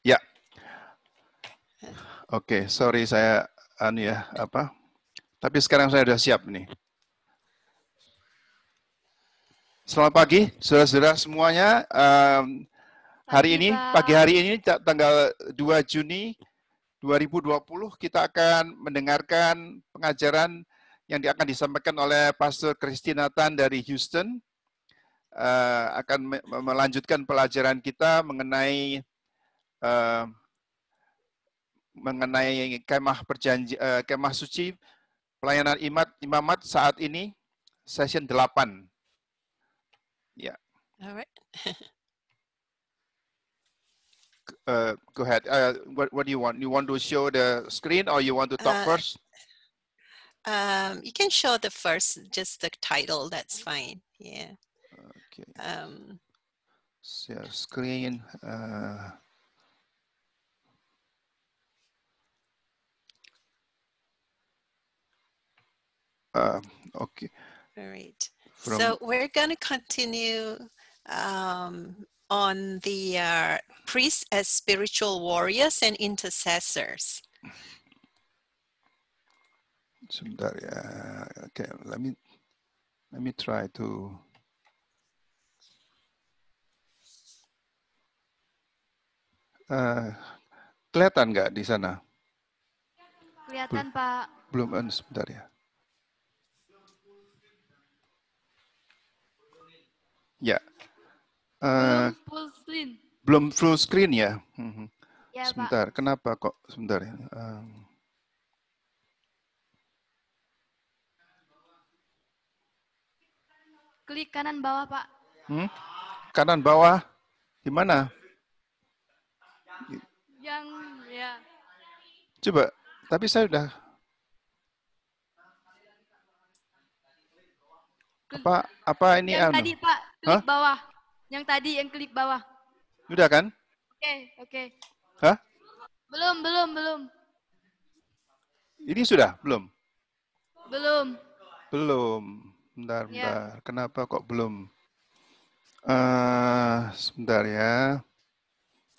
Ya, oke, sorry saya tapi sekarang saya sudah siap nih. Selamat pagi, saudara-saudara semuanya. Hari ini, pagi hari ini, tanggal 2 Juni 2020, kita akan mendengarkan pengajaran yang akan disampaikan oleh Pastor Christine Nathan dari Houston. Akan melanjutkan pelajaran kita mengenai kemah suci, pelayanan imamat saat ini, session 8. Ya. All right. Go ahead. What do you want? You want to show the screen or you want to talk first? You can show the first, just the title. That's fine. Yeah. Okay. Share screen. Okay. All right. So we're going to continue on the priests as spiritual warriors and intercessors. Sebentar ya. Okay, let me try to. Kelihatan nggak di sana? Kelihatan, Pak. Belum, sebentar ya. Ya. Belum full screen. Belum full screen ya? Ya, sebentar, Pak. kenapa kok? Sebentar ya. Klik kanan bawah, Pak. Kanan bawah? Di mana? Yang, ya. Coba, tapi saya udah. Apa ini? Yang tadi, Pak, klik bawah. Yang tadi, yang klik bawah. Udah kan? Oke. Hah? Belum. Ini sudah? Belum? Belum. Bentar. Ya. Kenapa kok belum? Sebentar ya.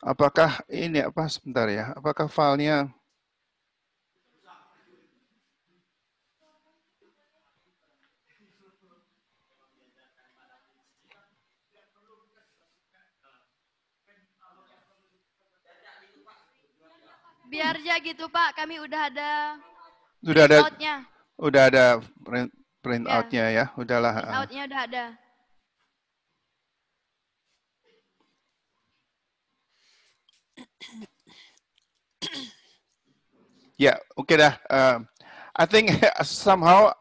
Apakah ini sebentar ya? Apakah filenya? Biar aja gitu, Pak. Kami udah ada Print-out-nya. Udah ada print Ya. out-nya ya. Udahlah. Print out-nya udah ada. Ya, oke dah. I think somehow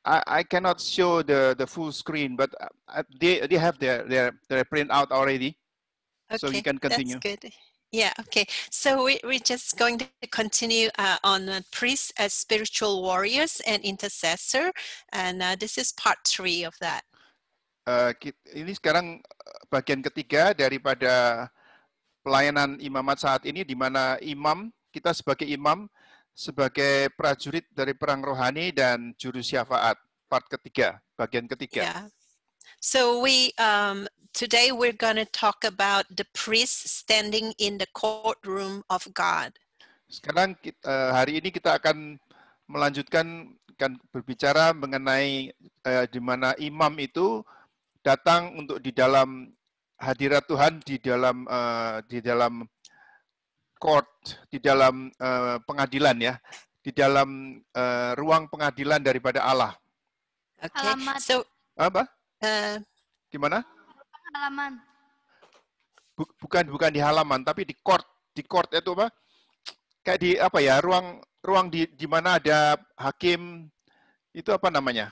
I cannot show the full screen, but they have their print out already, so you can continue. That's good. Yeah. Okay. So we're just going to continue on priests as spiritual warriors and intercessor, and this is part 3 of that. Ini sekarang bagian ketiga daripada pelayanan imamat saat ini, di mana kita sebagai prajurit dari perang rohani dan juru syafaat, part ketiga, bagian ketiga. Yeah. So today we're going to talk about the priest standing in the courtroom of God. Sekarang hari ini kita akan melanjutkan, berbicara mengenai di mana imam itu datang untuk di dalam hadirat Tuhan, di dalam court, di dalam pengadilan ya, di dalam ruang pengadilan daripada Allah. Okay. Halaman. So apa? Gimana? Halaman. Bukan di halaman, tapi di court. Di court itu apa? Kayak di ruang di mana ada hakim, itu apa namanya?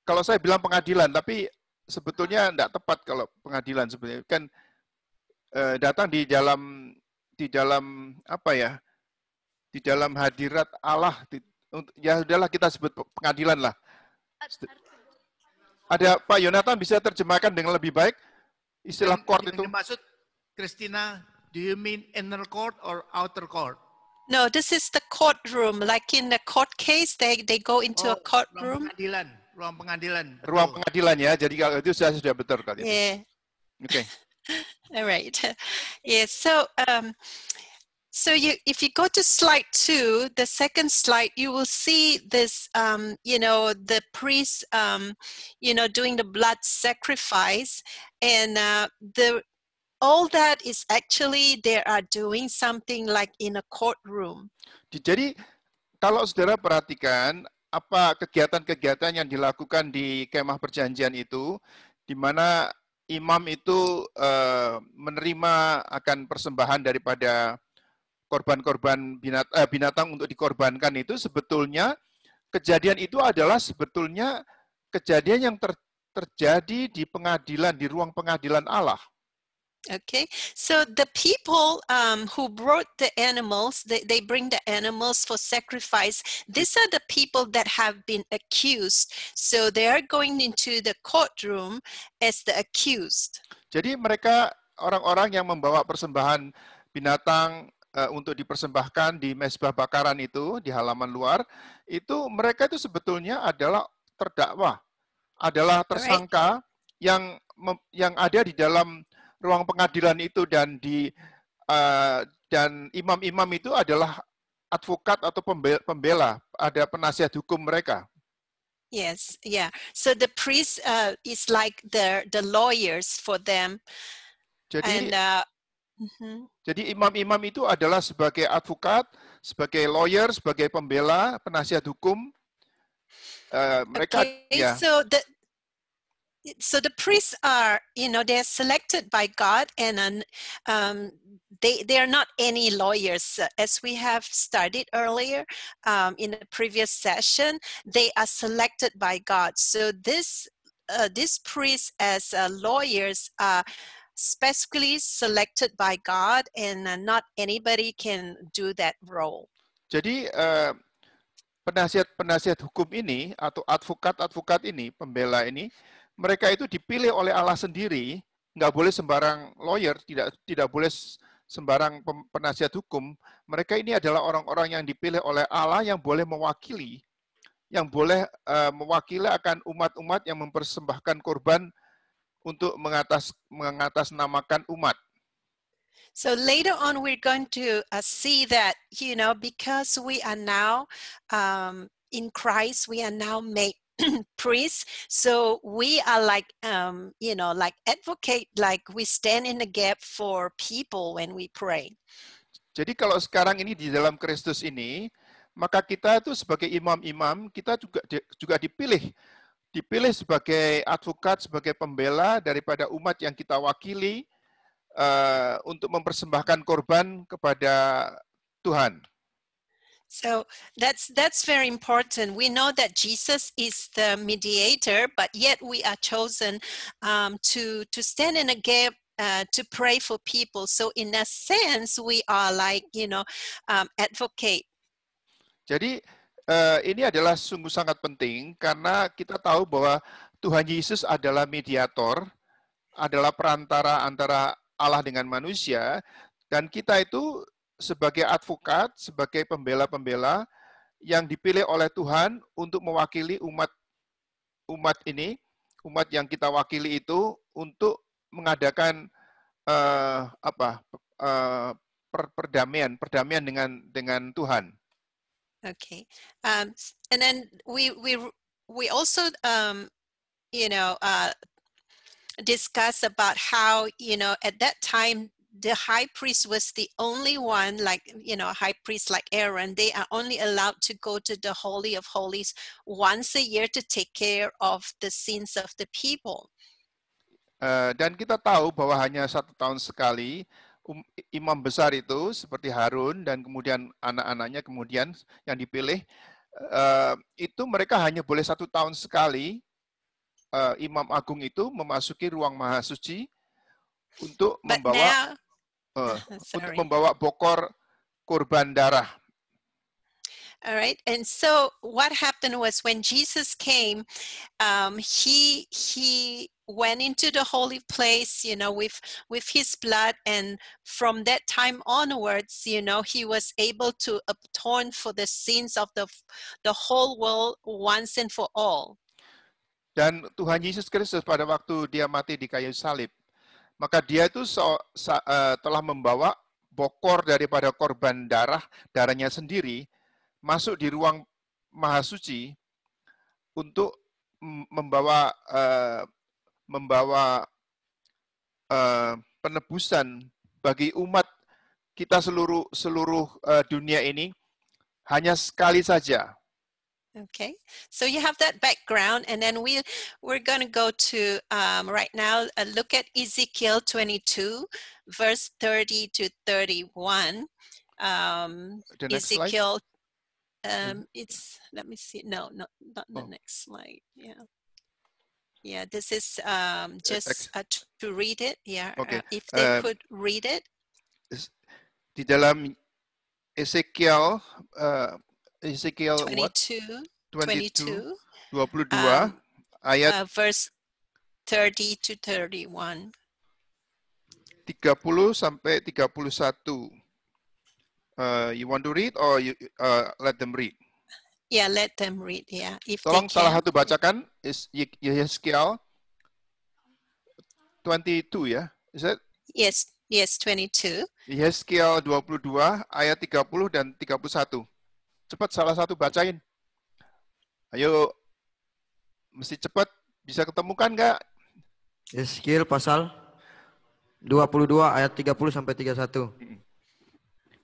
Kalau saya bilang pengadilan, tapi sebetulnya enggak tepat kalau pengadilan sebenarnya. Kan datang di dalam apa ya? Di dalam hadirat Allah. Ya udahlah, kita sebut pengadilan lah. Ada Pak Yonatan bisa terjemahkan dengan lebih baik istilah court itu? Yang dimaksud, Christina, do you mean inner court or outer court? No, this is the courtroom. Like in the court case, they go into a courtroom. Pengadilan. ruang pengadilan. Ruang Betul. pengadilan ya. Jadi kalau itu sudah betul kali itu. Yeah. Oke. All right. Yeah. So, if you go to slide 2, the second slide, you will see this, the priest, doing the blood sacrifice, and all that is actually they are doing something like in a courtroom. Jadi kalau saudara perhatikan apa kegiatan-kegiatan yang dilakukan di kemah perjanjian itu, di mana imam itu menerima akan persembahan daripada korban-korban binatang untuk dikorbankan, itu sebetulnya kejadian itu adalah sebetulnya kejadian yang terjadi di pengadilan, di ruang pengadilan Allah. Okay, so the people who brought the animals, they bring the animals for sacrifice. These are the people that have been accused. So they are going into the courtroom as the accused. Jadi mereka orang-orang yang membawa persembahan binatang untuk dipersembahkan di mezbah bakaran itu, di halaman luar, itu mereka itu sebetulnya adalah terdakwa, adalah tersangka yang ada di dalam ruang pengadilan itu, dan imam-imam itu adalah advokat atau pembela, ada penasihat hukum mereka. Yes, yeah. So the priest is like the lawyers for them. Jadi, jadi imam-imam itu adalah sebagai advokat, sebagai lawyer, sebagai pembela, penasihat hukum. Mereka, okay, ya. So the priests are, they're selected by God, and they are not any lawyers. As we have studied earlier in the previous session, they are selected by God. So these priests as lawyers are specifically selected by God, and not anybody can do that role. Jadi penasihat hukum ini atau advokat ini, pembela ini, mereka itu dipilih oleh Allah sendiri, nggak boleh sembarang lawyer, tidak boleh sembarang penasihat hukum. Mereka ini adalah orang-orang yang dipilih oleh Allah yang boleh mewakili akan umat-umat yang mempersembahkan korban untuk mengatasnamakan umat. So later on, we're going to see that, because we are now in Christ, we are now made priests. So we are like, like advocate, like we stand in the gap for people when we pray. Jadi kalau sekarang ini di dalam Kristus ini, maka kita itu sebagai imam-imam, kita juga dipilih sebagai advokat, sebagai pembela daripada umat yang kita wakili untuk mempersembahkan korban kepada Tuhan. So that's very important. We know that Jesus is the mediator, but yet we are chosen to stand in a gap, to pray for people. So in a sense, we are like, advocate. Jadi ini adalah sungguh sangat penting karena kita tahu bahwa Tuhan Yesus adalah mediator, adalah perantara antara Allah dengan manusia, dan kita itu sebagai advokat, sebagai pembela-pembela yang dipilih oleh Tuhan untuk mewakili umat yang kita wakili itu untuk mengadakan perdamaian dengan Tuhan. Okay, and then we also discuss about how at that time the high priest was the only one, like high priest like Aaron, they are only allowed to go to the Holy of Holies once a year to take care of the sins of the people. Dan kita tahu bahwa hanya 1 tahun sekali imam besar itu seperti Harun dan kemudian anak-anaknya kemudian yang dipilih, itu mereka hanya boleh 1 tahun sekali imam agung itu memasuki ruang mahasuci untuk membawa bokor korban darah. All right, and so what happened was when Jesus came, he went into the holy place, with his blood, and from that time onwards, he was able to atone for the sins of the whole world once and for all. Dan Tuhan Yesus Kristus pada waktu dia mati di kayu salib, maka dia itu telah membawa bokor daripada korban darahnya sendiri masuk di ruang Maha Suci untuk membawa penebusan bagi umat kita seluruh dunia ini hanya sekali saja. Okay, so you have that background, and then we're going to go to right now. Look at Ezekiel 22, verse 30 to 31. The next slide. Ezekiel, it's, let me see. No, not the next slide. Yeah. This is just to read it. Yeah. Okay. If they could read it. Di dalam Ezekiel 22, 22 ayat verse 30 to 31. 30 sampai 31. You want to read or you let them read? Yeah, let them read. Yeah, if Tolong they salah can. satu bacakan Ezekiel 22 ya. Is that? Yes, 22. Ezekiel 22 ayat 30 dan 31. Cepat salah satu bacain. Ayo, mesti cepat. Bisa ketemukan nggak? Ezekiel pasal 22 ayat 30 sampai 31.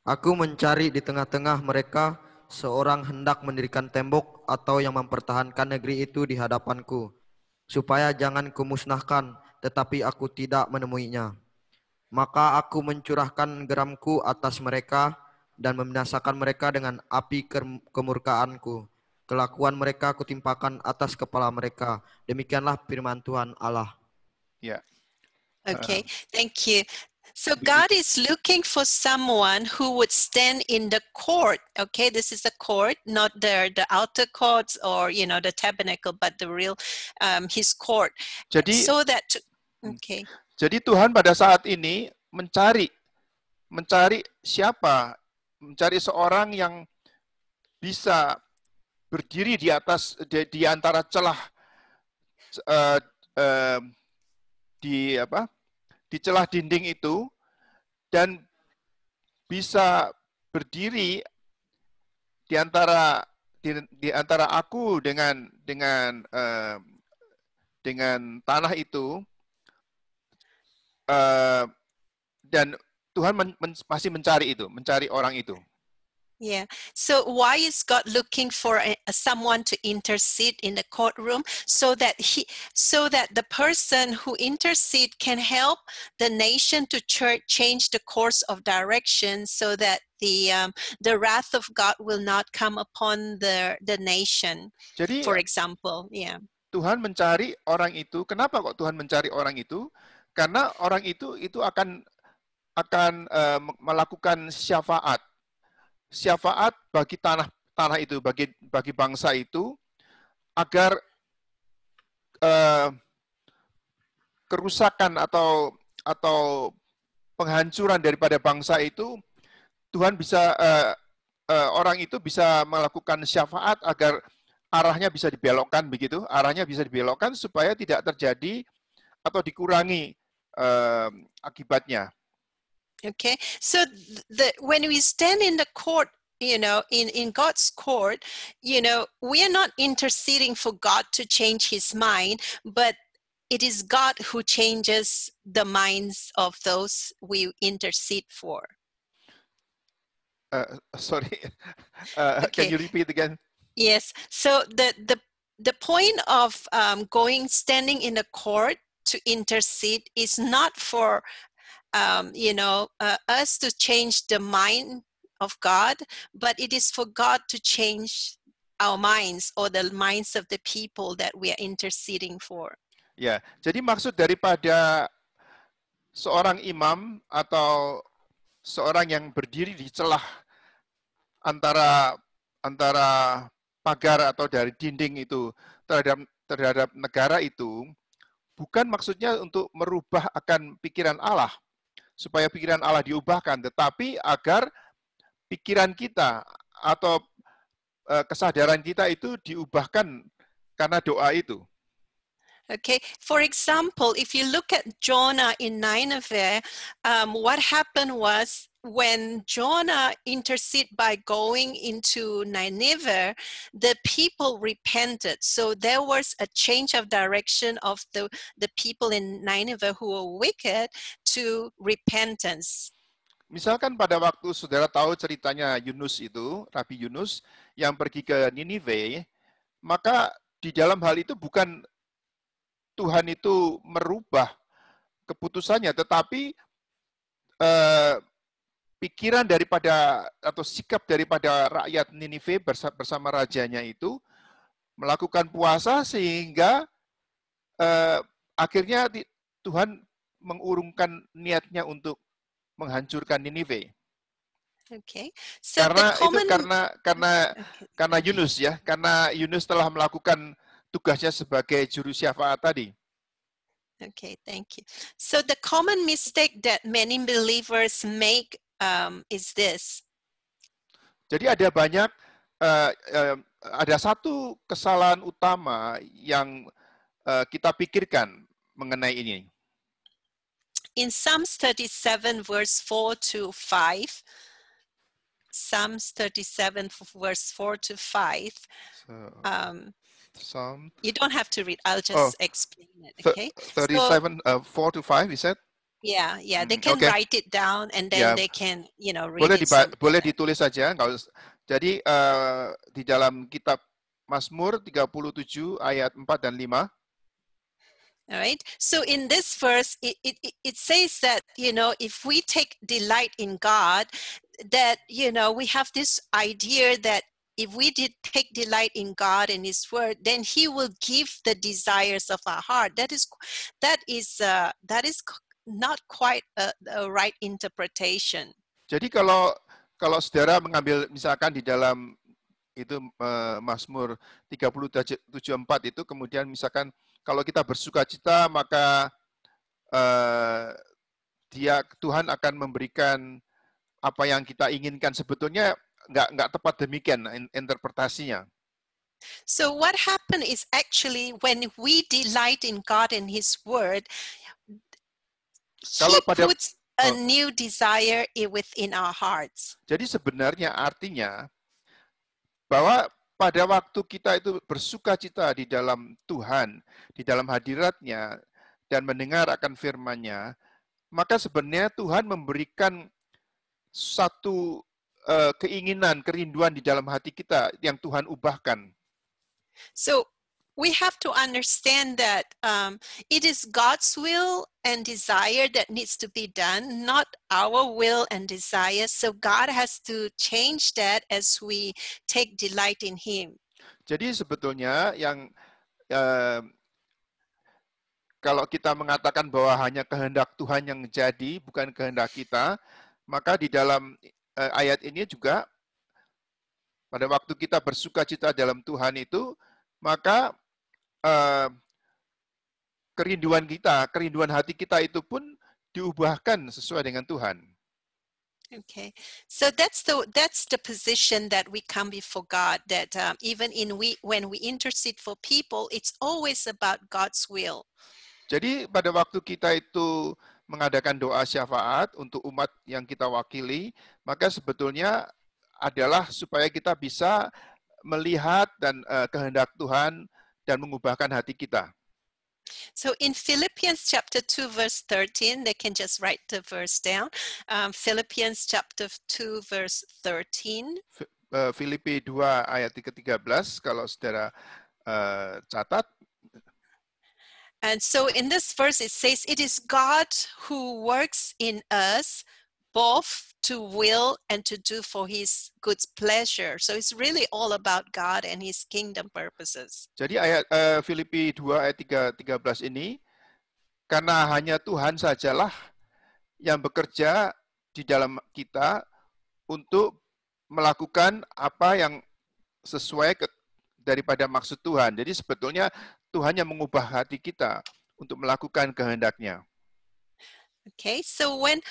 Aku mencari di tengah-tengah mereka seorang hendak mendirikan tembok atau yang mempertahankan negeri itu di hadapanku, supaya jangan kumusnahkan, tetapi aku tidak menemuinya. Maka aku mencurahkan geramku atas mereka dan membinasakan mereka dengan api kemurkaanku. Kelakuan mereka kutimpakan atas kepala mereka. Demikianlah firman Tuhan Allah. Ya. Okay, thank you. So God is looking for someone who would stand in the court. Okay, this is the court, not the outer courts or the tabernacle, but the real His court. Jadi, so that okay. Jadi Tuhan pada saat ini mencari siapa? Mencari seorang yang bisa berdiri di antara celah di celah dinding itu dan bisa berdiri di antara aku dengan tanah itu, dan Tuhan masih mencari orang itu. Yeah. So why is God looking for someone to intercede in the courtroom so that the person who intercede can help the nation to change the course of direction so that the wrath of God will not come upon the nation. Jadi, for example, yeah. Tuhan mencari orang itu. Kenapa kok Tuhan mencari orang itu? Karena orang itu akan melakukan syafaat bagi tanah itu, bagi bangsa itu, agar kerusakan atau penghancuran daripada bangsa itu, Tuhan bisa orang itu bisa melakukan syafaat agar arahnya bisa dibelokkan begitu, supaya tidak terjadi atau dikurangi akibatnya. Okay, so when we stand in the court, in God's court, we are not interceding for God to change His mind, but it is God who changes the minds of those we intercede for. Sorry, Okay. Can you repeat again? Yes. So the point of standing in the court to intercede is not for us to change the mind of God, but it is for God to change our minds or the minds of the people that we are interceding for. Ya, jadi maksud daripada seorang imam atau seorang yang berdiri di celah antara pagar atau dari dinding itu terhadap negara itu, bukan maksudnya untuk merubah akan pikiran Allah, supaya pikiran Allah diubahkan, tetapi agar pikiran kita atau kesadaran kita itu diubahkan karena doa itu. Okay, for example, if you look at Jonah in Nineveh, what happened was when Jonah interceded by going into Nineveh, the people repented. So there was a change of direction of the people in Nineveh who were wicked to repentance. Misalkan pada waktu saudara tahu ceritanya Yunus itu, Rabi Yunus yang pergi ke Ninive, maka di dalam hal itu bukan Tuhan itu merubah keputusannya, tetapi pikiran daripada atau sikap daripada rakyat Ninive bersama rajanya itu melakukan puasa sehingga akhirnya Tuhan mengurungkan niatnya untuk menghancurkan Ninive. Okay, so the common karena Yunus ya, karena Yunus telah melakukan tugasnya sebagai juru syafaat tadi. Okay, thank you. So the common mistake that many believers make is this. Jadi ada satu kesalahan utama yang kita pikirkan mengenai ini. In Psalms 37 verse 4 to 5, Psalms 37 verse 4 to 5. You don't have to read, I'll just explain it, okay? 37, 4 to 5, you said? Yeah, they can write it down and then they can, read boleh ditulis saja. Jadi di dalam kitab Mazmur 37 ayat 4 dan 5. All right. So in this verse, it says that, if we take delight in God, that, we have this idea that if we did take delight in God and His Word, then He will give the desires of our heart. That is not quite a right interpretation. Jadi kalau saudara mengambil misalkan di dalam itu Mazmur 37:4 itu kemudian misalkan kalau kita bersukacita maka Tuhan akan memberikan apa yang kita inginkan, sebetulnya nggak tepat demikian interpretasinya. So what happened is actually when we delight in God and His Word, He puts a new desire within our hearts. Jadi sebenarnya artinya bahwa pada waktu kita itu bersukacita di dalam Tuhan, di dalam hadirat-Nya dan mendengar akan firman-Nya, maka sebenarnya Tuhan memberikan satu keinginan, kerinduan di dalam hati kita yang Tuhan ubahkan. So we have to understand that it is God's will and desire that needs to be done, not our will and desire. So God has to change that as we take delight in Him. Jadi sebetulnya yang kalau kita mengatakan bahwa hanya kehendak Tuhan yang jadi, bukan kehendak kita, maka di dalam ayat ini juga pada waktu kita bersukacita dalam Tuhan itu, maka kerinduan hati kita itu pun diubahkan sesuai dengan Tuhan. Okay, so that's the position that we come before God. That even when we intercede for people, it's always about God's will. Jadi pada waktu kita itu mengadakan doa syafaat untuk umat yang kita wakili, maka sebetulnya adalah supaya kita bisa melihat dan kehendak Tuhan dan mengubahkan hati kita. So in Philippians chapter 2 verse 13, they can just write the verse down. Philippians chapter 2 verse 13. Filipi 2 ayat ke-13 kalau saudara catat. And so in this verse it says, it is God who works in us both to will and to do for His good pleasure. So it's really all about God and His kingdom purposes. Jadi ayat Filipi 2 ayat 13 ini, karena hanya Tuhan sajalah yang bekerja di dalam kita untuk melakukan apa yang sesuai daripada maksud Tuhan. Jadi sebetulnya Tuhan yang mengubah hati kita untuk melakukan kehendak-Nya. Okay, so when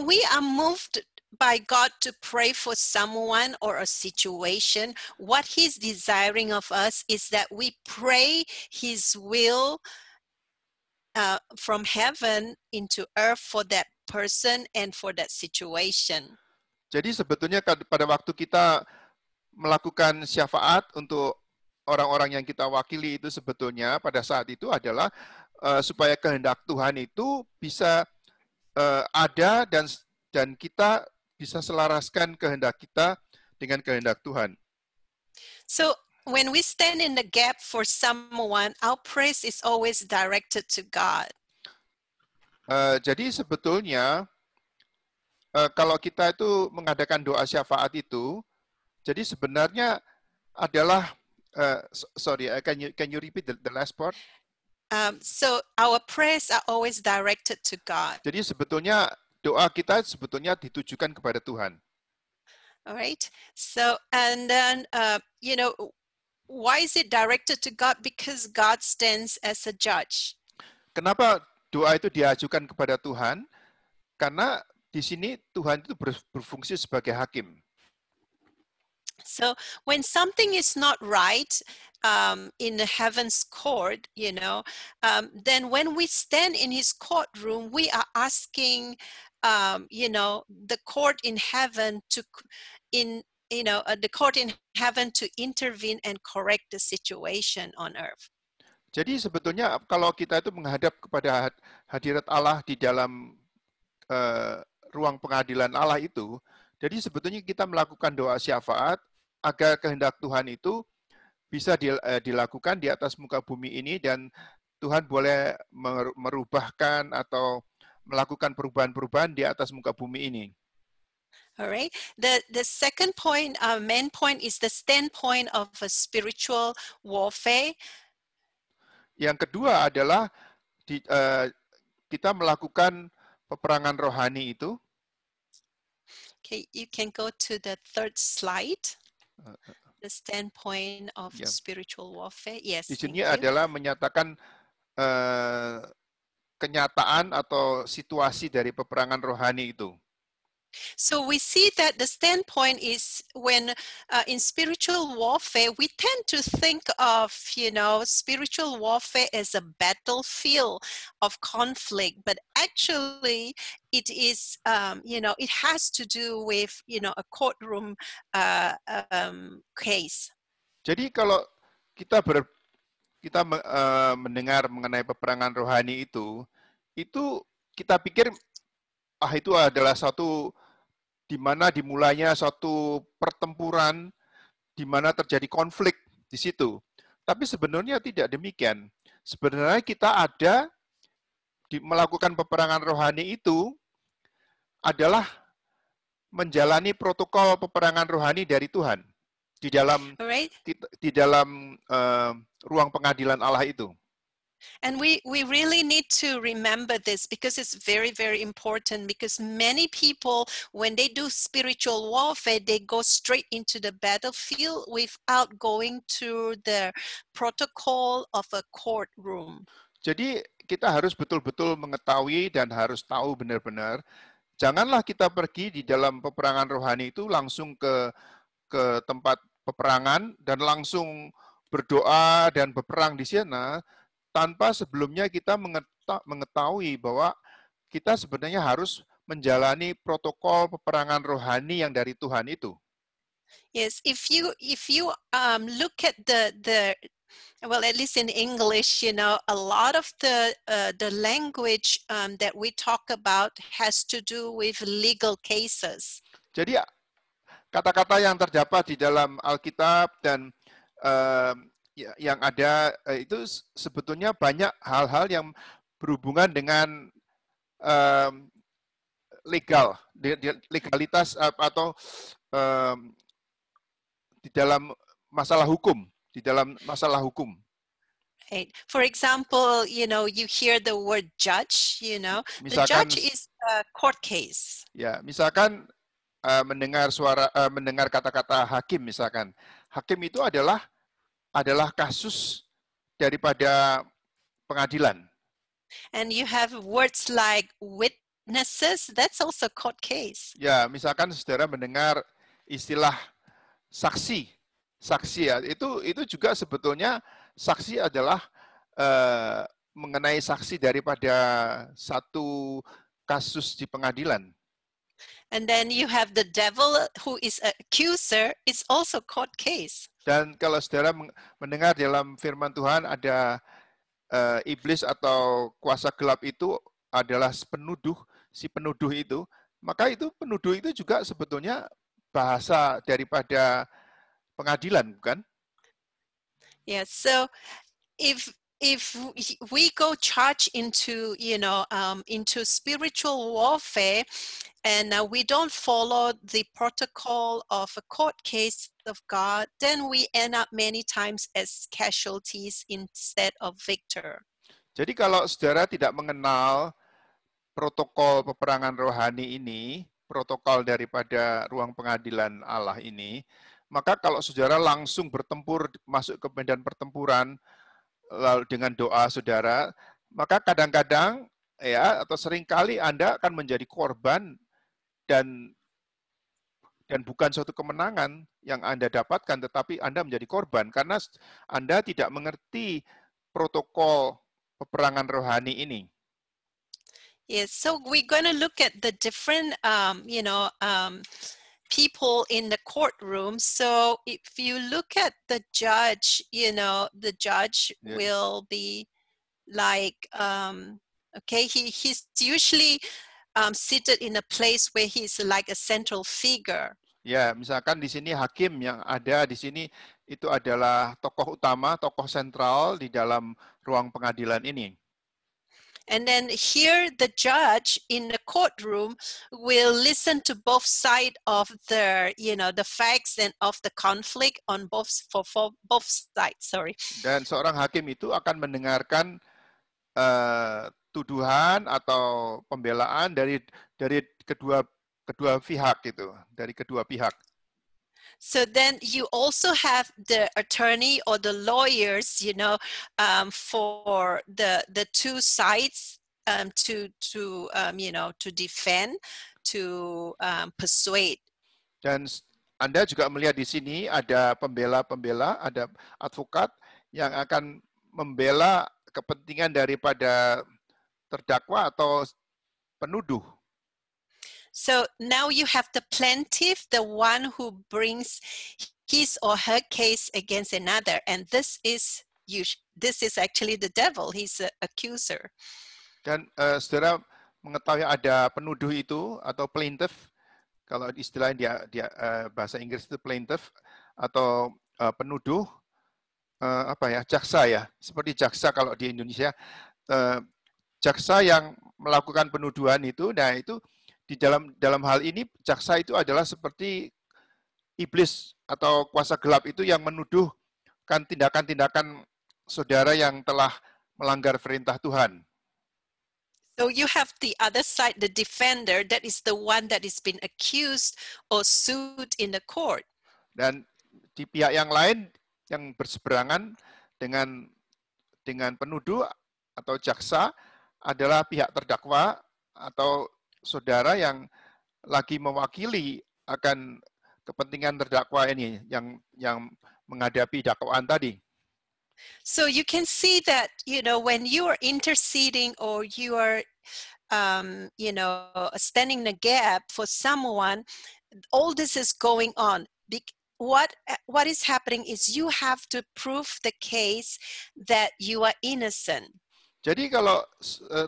we are moved by God to pray for someone or a situation, what He's desiring of us is that we pray His will from heaven into earth for that person and for that situation. Jadi sebetulnya pada waktu kita melakukan syafaat untuk orang-orang yang kita wakili itu sebetulnya pada saat itu adalah supaya kehendak Tuhan itu bisa ada dan kita bisa selaraskan kehendak kita dengan kehendak Tuhan. So when we stand in the gap for someone, our praise is always directed to God. Jadi sebetulnya kalau kita itu mengadakan doa syafaat itu, jadi sebenarnya adalah sorry, can you repeat the last part? So our prayers are always directed to God. Jadi sebetulnya doa kita sebetulnya ditujukan kepada Tuhan. All right. So and then you know, why is it directed to God? Because God stands as a judge. Kenapa doa itu diajukan kepada Tuhan? Karena di sini Tuhan itu berfungsi sebagai hakim. So when something is not right in the heaven's court, you know, then when we stand in his courtroom, we are asking, you know, the court in heaven to, the court in heaven to intervene and correct the situation on earth. Jadi sebetulnya kalau kita itu menghadap kepada hadirat Allah di dalam ruang pengadilan Allah itu, jadi sebetulnya kita melakukan doa syafaat agar kehendak Tuhan itu bisa dilakukan di atas muka bumi ini dan Tuhan boleh merubahkan atau melakukan perubahan-perubahan di atas muka bumi ini. Alright. The second point, main point, is the standpoint of a spiritual warfare. Yang kedua adalah kita melakukan peperangan rohani itu. Okay, you can go to the third slide. The standpoint of spiritual warfare. Yes. Di sini adalah menyatakan kenyataan atau situasi dari peperangan rohani itu. So we see that the standpoint is when in spiritual warfare, we tend to think of, you know, spiritual warfare as a battlefield of conflict, but actually it is, you know, it has to do with, you know, a courtroom case. Jadi kalau kita mendengar mengenai peperangan rohani itu kita pikir itu adalah satu di mana dimulainya suatu pertempuran di mana terjadi konflik di situ. Tapi sebenarnya tidak demikian. Sebenarnya kita melakukan peperangan rohani itu adalah menjalani protokol peperangan rohani dari Tuhan di dalam ruang pengadilan Allah itu. And we really need to remember this because it's very, very important, because many people, when they do spiritual warfare, they go straight into the battlefield without going through the protocol of a courtroom. Jadi kita harus betul-betul mengetahui dan harus tahu benar-benar, janganlah kita pergi di dalam peperangan rohani itu langsung ke tempat peperangan dan langsung berdoa dan berperang di sana, tanpa sebelumnya kita mengetahui bahwa kita sebenarnya harus menjalani protokol peperangan rohani yang dari Tuhan itu. Yes, if you look at the well, at least in English, you know, a lot of the language that we talk about has to do with legal cases. Jadi kata-kata yang terdapat di dalam Alkitab dan yang ada itu sebetulnya banyak hal-hal yang berhubungan dengan legalitas atau di dalam masalah hukum, Right. For example, you know, you hear the word judge, you know, the judge is a court case. Ya, misalkan mendengar kata-kata hakim, misalkan hakim itu adalah kasus daripada pengadilan. And you have words like witnesses, that's also court case. Ya, misalkan saudara mendengar istilah saksi ya, itu juga sebetulnya saksi adalah mengenai saksi daripada satu kasus di pengadilan. And then you have the devil who is an accuser. It's also court case. Dan kalau saudara mendengar dalam firman Tuhan ada iblis atau kuasa gelap itu adalah penuduh, si penuduh itu, maka itu penuduh itu juga sebetulnya bahasa daripada pengadilan, bukan? Yeah, so if we go charge into, into spiritual warfare, and we don't follow the protocol of a court case of God, then we end up many times as casualties instead of victor. Jadi kalau saudara tidak mengenal protokol peperangan rohani ini, protokol daripada ruang pengadilan Allah ini, maka kalau saudara langsung bertempur, masuk ke medan pertempuran, lalu dengan doa saudara, maka kadang-kadang ya atau seringkali Anda akan menjadi korban dan bukan suatu kemenangan yang Anda dapatkan, tetapi Anda menjadi korban karena Anda tidak mengerti protokol peperangan rohani ini. Yes, so we're going to look at the different, people in the courtroom. So if you look at the judge, the judge will be like, okay, he's usually seated in a place where he's like a central figure. Ya, misalkan di sini hakim yang ada di sini itu adalah tokoh utama, tokoh sentral di dalam ruang pengadilan ini. And then here the judge in the courtroom will listen to both sides of the, the facts and of the conflict on both for both sides. Sorry. Dan seorang hakim itu akan mendengarkan tuduhan atau pembelaan dari kedua pihak itu, dari kedua pihak. So then you also have the attorney or the lawyers, for the two sides to defend, to persuade. Dan Anda juga melihat di sini ada pembela-pembela, ada advokat yang akan membela kepentingan daripada terdakwa atau penuduh. So now you have the plaintiff, the one who brings his or her case against another, and this is actually the devil. He's the accuser. Dan saudara mengetahui ada penuduh itu atau plaintiff, kalau istilahnya dia bahasa Inggris itu plaintiff atau penuduh, jaksa ya, seperti jaksa kalau di Indonesia, jaksa yang melakukan penuduhan itu, nah itu di dalam hal ini jaksa itu adalah seperti iblis atau kuasa gelap itu yang menuduhkan tindakan-tindakan saudara yang telah melanggar perintah Tuhan. So you have the other side, the defender, that is the one that is been accused or sued in the court. Dan di pihak yang lain yang berseberangan dengan penuduh atau jaksa adalah pihak terdakwa atau saudara yang lagi mewakili akan kepentingan terdakwa ini yang menghadapi dakwaan tadi. So you can see that, when you are interceding or you are, standing the gap for someone, all this is going on. What is happening is you have to prove the case that you are innocent. Jadi kalau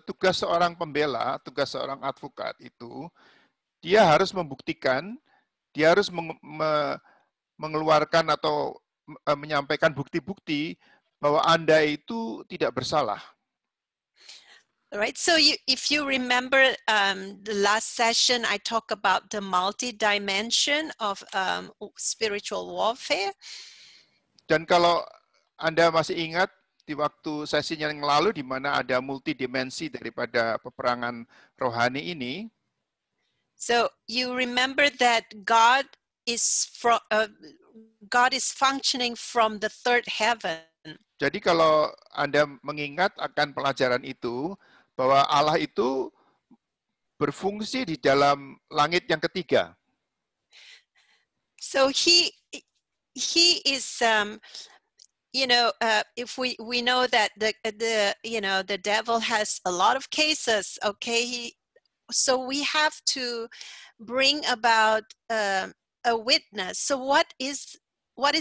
tugas seorang pembela, tugas seorang advokat itu, dia harus membuktikan, dia harus mengeluarkan atau menyampaikan bukti-bukti bahwa Anda itu tidak bersalah. Right. So if you remember the last session, I talked about the multi-dimension of spiritual warfare. Dan kalau Anda masih ingat di waktu sesinya yang lalu di mana ada multidimensi daripada peperangan rohani ini. So you remember that God is functioning from the third heaven. Jadi kalau Anda mengingat akan pelajaran itu, bahwa Allah itu berfungsi di dalam langit yang ketiga. So he is if we know that the devil has a lot of cases, okay, so we have to bring about a witness. So what is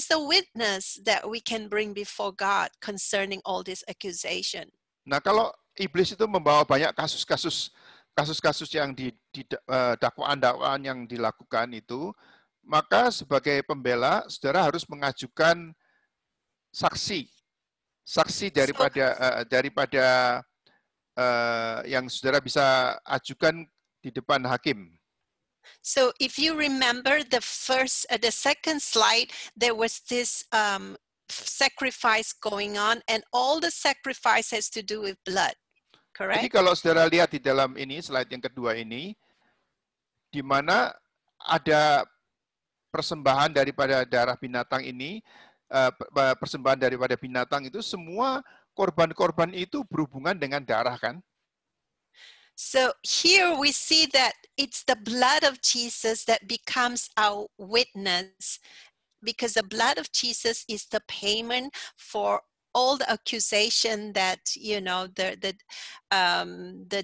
the witness that we can bring before God concerning all this accusation? Nah, kalau iblis itu membawa banyak kasus-kasus yang di dakwaan-dakwaan yang dilakukan itu, maka sebagai pembela, saudara harus mengajukan saksi daripada yang saudara bisa ajukan di depan hakim. So if you remember the second slide, there was this sacrifice going on, and all the sacrifice has to do with blood, correct? Jadi kalau saudara lihat di dalam ini, slide yang kedua ini, di mana ada persembahan daripada darah binatang ini, persembahan daripada binatang itu, semua korban-korban itu berhubungan dengan darah, kan? So here we see that it's the blood of Jesus that becomes our witness, because the blood of Jesus is the payment for all the accusation that the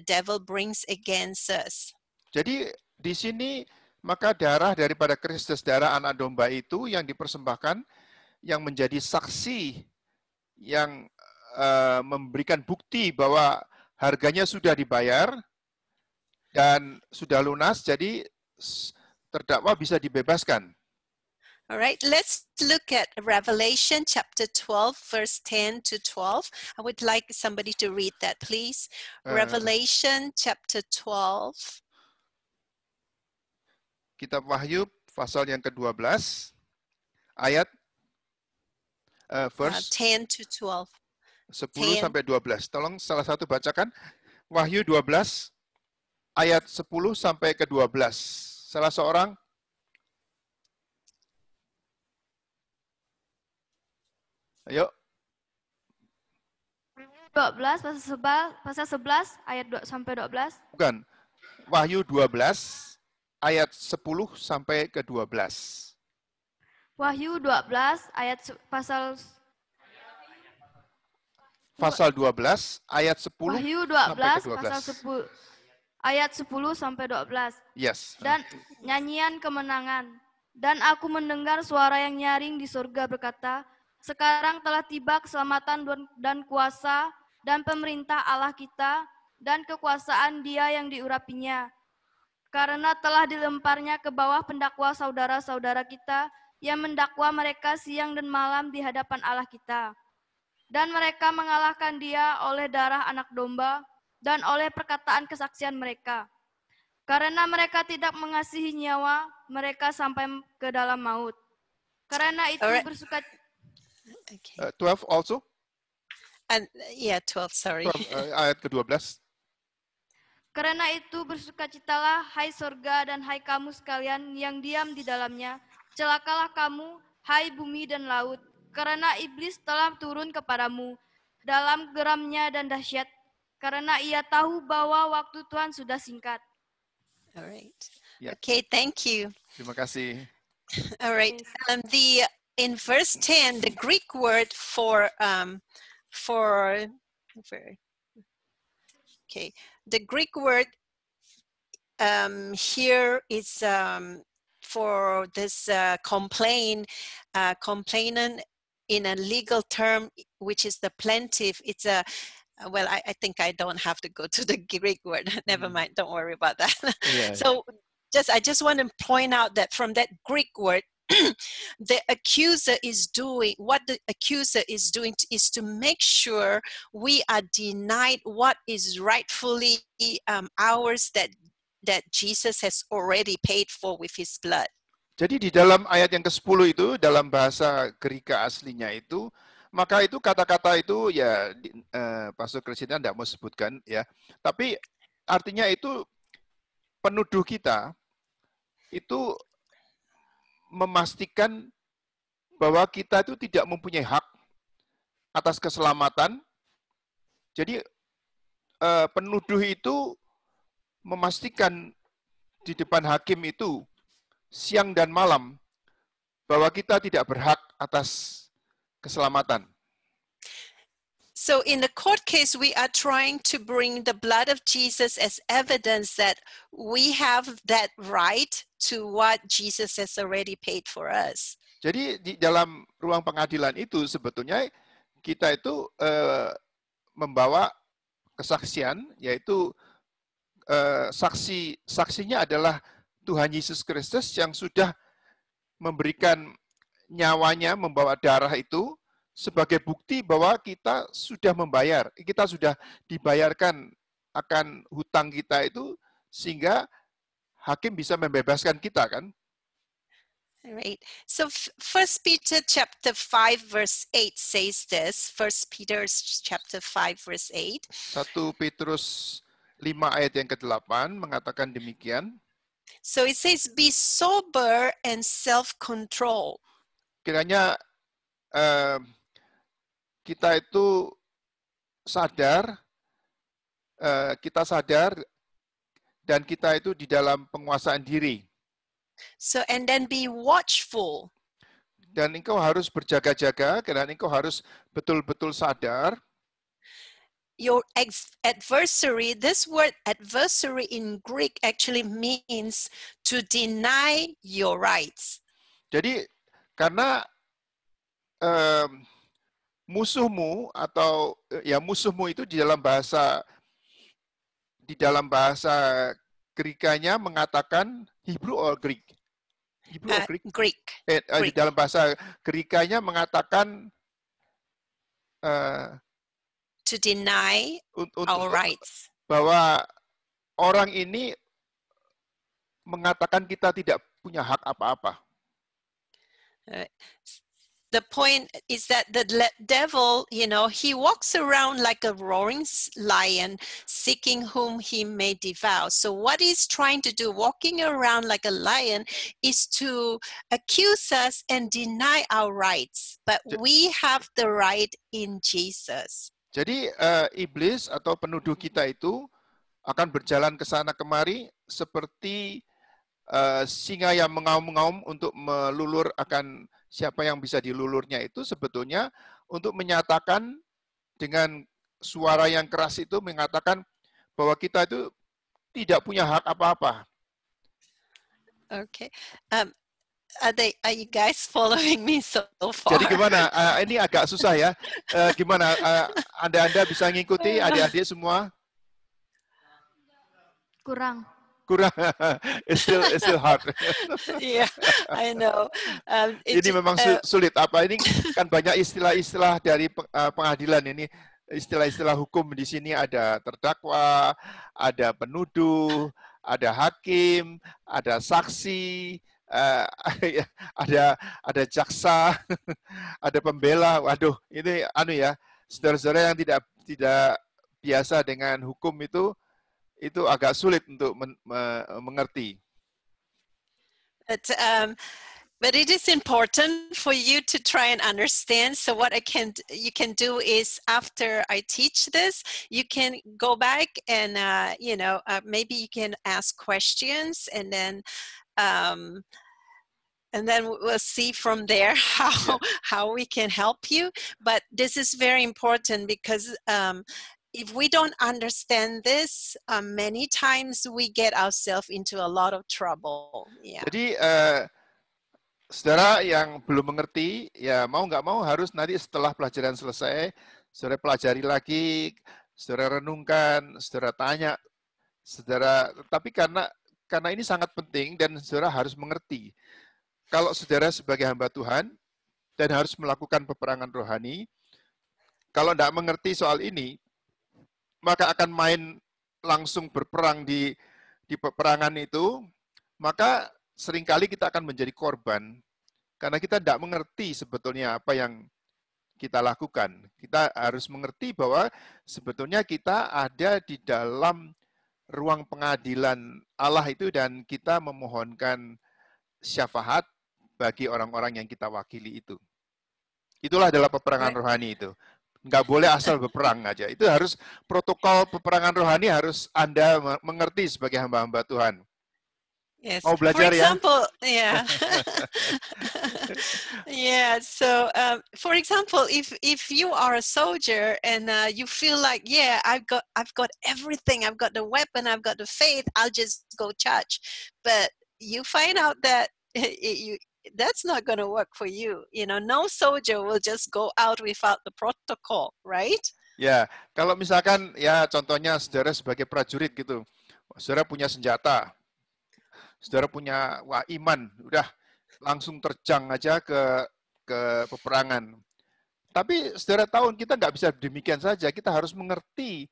devil brings against us. Jadi di sini maka darah daripada Kristus, darah anak domba itu yang dipersembahkan, yang menjadi saksi, yang memberikan bukti bahwa harganya sudah dibayar dan sudah lunas, jadi terdakwa bisa dibebaskan. All right, let's look at Revelation chapter 12, verse 10 to 12. I would like somebody to read that, please. Revelation chapter 12. Kitab Wahyu pasal yang ke-12 ayat verse 10 to 12. 10 sampai 12. Tolong salah satu bacakan Wahyu 12 ayat 10 sampai ke 12. Salah seorang? Ayo. 12 pasal 11 ayat 2 sampai 12. Bukan. Wahyu 12 ayat 10 sampai ke 12. Wahyu 12 ayat pasal 12 ayat 10 Wahyu 12 sampai ke 12. pasal 10 ayat 10 sampai 12. Yes. Dan nyanyian kemenangan. Dan aku mendengar suara yang nyaring di surga berkata, sekarang telah tiba keselamatan dan kuasa dan pemerintah Allah kita dan kekuasaan Dia yang diurapinya. Karena telah dilemparnya ke bawah pendakwa saudara-saudara kita yang mendakwa mereka siang dan malam di hadapan Allah kita. Dan mereka mengalahkan Dia oleh darah anak domba dan oleh perkataan kesaksian mereka. Karena mereka tidak mengasihi nyawa mereka sampai ke dalam maut. Karena itu bersuka. Okay. 12 also? And 12, sorry. 12, ayat ke-12. Karena itu bersukacitalah, hai sorga dan hai kamu sekalian yang diam di dalamnya. Celakalah kamu, hai bumi dan laut, karena iblis telah turun kepadamu dalam geramnya dan dahsyat, karena ia tahu bahwa waktu Tuhan sudah singkat. All right. Yeah. Okay, thank you. Terima kasih. All right. In verse 10, the Greek word the Greek word here is for this complainant in a legal term, which is the plaintiff. It's I think I don't have to go to the Greek word. Never mind. Don't worry about that. Yeah. So I just want to point out that from that Greek word, the accuser is doing is to make sure we are denied what is rightfully ours that Jesus has already paid for with his blood. Jadi di dalam ayat yang ke-10 itu, dalam bahasa Greka aslinya itu, maka itu kata-kata itu ya Pastor Kristina tidak mau sebutkan ya. Tapi artinya itu penuduh kita itu memastikan bahwa kita itu tidak mempunyai hak atas keselamatan. Jadi penuduh itu memastikan di depan hakim itu siang dan malam bahwa kita tidak berhak atas keselamatan. So in the court case, we are trying to bring the blood of Jesus as evidence that we have that right to what Jesus has already paid for us. Jadi di dalam ruang pengadilan itu sebetulnya kita itu membawa kesaksian, yaitu saksinya adalah Tuhan Yesus Kristus yang sudah memberikan nyawanya, membawa darah itu sebagai bukti bahwa kita sudah membayar, kita sudah dibayarkan akan hutang kita itu, sehingga hakim bisa membebaskan kita, kan? Right. So 1 Peter chapter 5 verse 8 says this. 1 Peter chapter 5 verse 8. 1 Petrus 5 ayat yang ke-8 mengatakan demikian. So it says, be sober and self-control. Kiranya kita itu sadar, dan kita itu di dalam penguasaan diri. So and then be watchful. Dan engkau harus berjaga-jaga, dan engkau harus betul-betul sadar. Your adversary, this word adversary in Greek actually means to deny your rights. Jadi karena musuhmu atau ya musuhmu itu di dalam bahasa Greek-nya mengatakan Hebrew or Greek? Hebrew or Greek? Greek. Di dalam bahasa Greek-nya mengatakan to deny our rights. Bahwa orang ini mengatakan kita tidak punya hak apa-apa. The point is that the devil, he walks around like a roaring lion, seeking whom he may devour. So what he's trying to do, walking around like a lion, is to accuse us and deny our rights. But we have the right in Jesus. Jadi iblis atau penuduh kita itu akan berjalan ke sana kemari seperti singa yang mengaum-ngaum untuk melulur akan siapa yang bisa dilulurnya, itu sebetulnya untuk menyatakan dengan suara yang keras itu mengatakan bahwa kita itu tidak punya hak apa-apa. Okay. Are you guys following me so far? Jadi gimana? Ini agak susah ya. Gimana? Anda bisa ngikuti adik-adik semua? Kurang. It's still hard. Yeah, I know. Ini memang sulit. Apa ini kan banyak istilah-istilah dari pengadilan ini. Istilah-istilah hukum di sini ada terdakwa, ada penuduh, ada hakim, ada saksi, ada jaksa, ada pembela. Waduh, ini saudara-saudara yang tidak biasa dengan hukum itu agak sulit untuk mengerti. But it is important for you to try and understand. So what you can do is, after I teach this, you can go back and maybe you can ask questions, and then we'll see from there how we can help you. But this is very important because if we don't understand this, many times we get ourselves into a lot of trouble. Yeah. Jadi saudara yang belum mengerti, ya mau nggak mau harus nanti setelah pelajaran selesai, saudara pelajari lagi, saudara renungkan, saudara tanya, tapi karena ini sangat penting dan saudara harus mengerti. Kalau saudara sebagai hamba Tuhan dan harus melakukan peperangan rohani, kalau tidak mengerti soal ini, maka akan main langsung berperang di peperangan itu, maka seringkali kita akan menjadi korban karena kita tidak mengerti sebetulnya apa yang kita lakukan. Kita harus mengerti bahwa sebetulnya kita ada di dalam ruang pengadilan Allah itu dan kita memohonkan syafaat bagi orang-orang yang kita wakili itu. Itulah adalah peperangan rohani itu. Nggak boleh asal berperang aja. Itu harus protokol peperangan rohani harus Anda mengerti sebagai hamba-hamba Tuhan. Yes. Mau For belajar ya? example, yeah. Yeah. So, for example, if you are a soldier and you feel like, yeah, I've got everything. I've got the weapon. I've got the faith. I'll just go church. But you find out that that's not going to work for you. You know, no soldier will just go out without the protocol, right? Ya, kalau misalkan ya contohnya saudara sebagai prajurit gitu, saudara punya senjata, saudara punya iman, udah langsung terjang aja ke peperangan. Tapi saudara tahu kita nggak bisa demikian saja, kita harus mengerti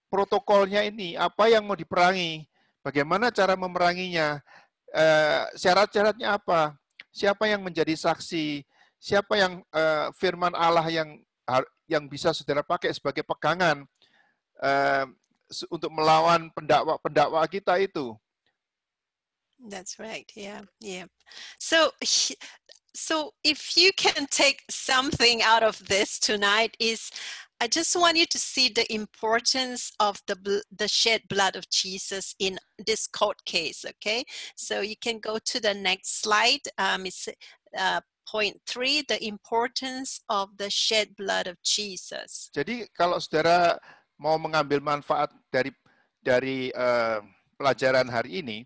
protokolnya ini, apa yang mau diperangi, bagaimana cara memeranginya, syarat-syaratnya apa, siapa yang menjadi saksi, siapa yang firman Allah yang bisa saudara pakai sebagai pegangan untuk melawan pendakwa kita itu. That's right. Yeah. Yeah. So if you can take something out of this tonight is I just want you to see the importance of the shed blood of Jesus in this court case, okay? So you can go to the next slide. It's point 3, the importance of the shed blood of Jesus. Jadi kalau saudara mau mengambil manfaat dari pelajaran hari ini,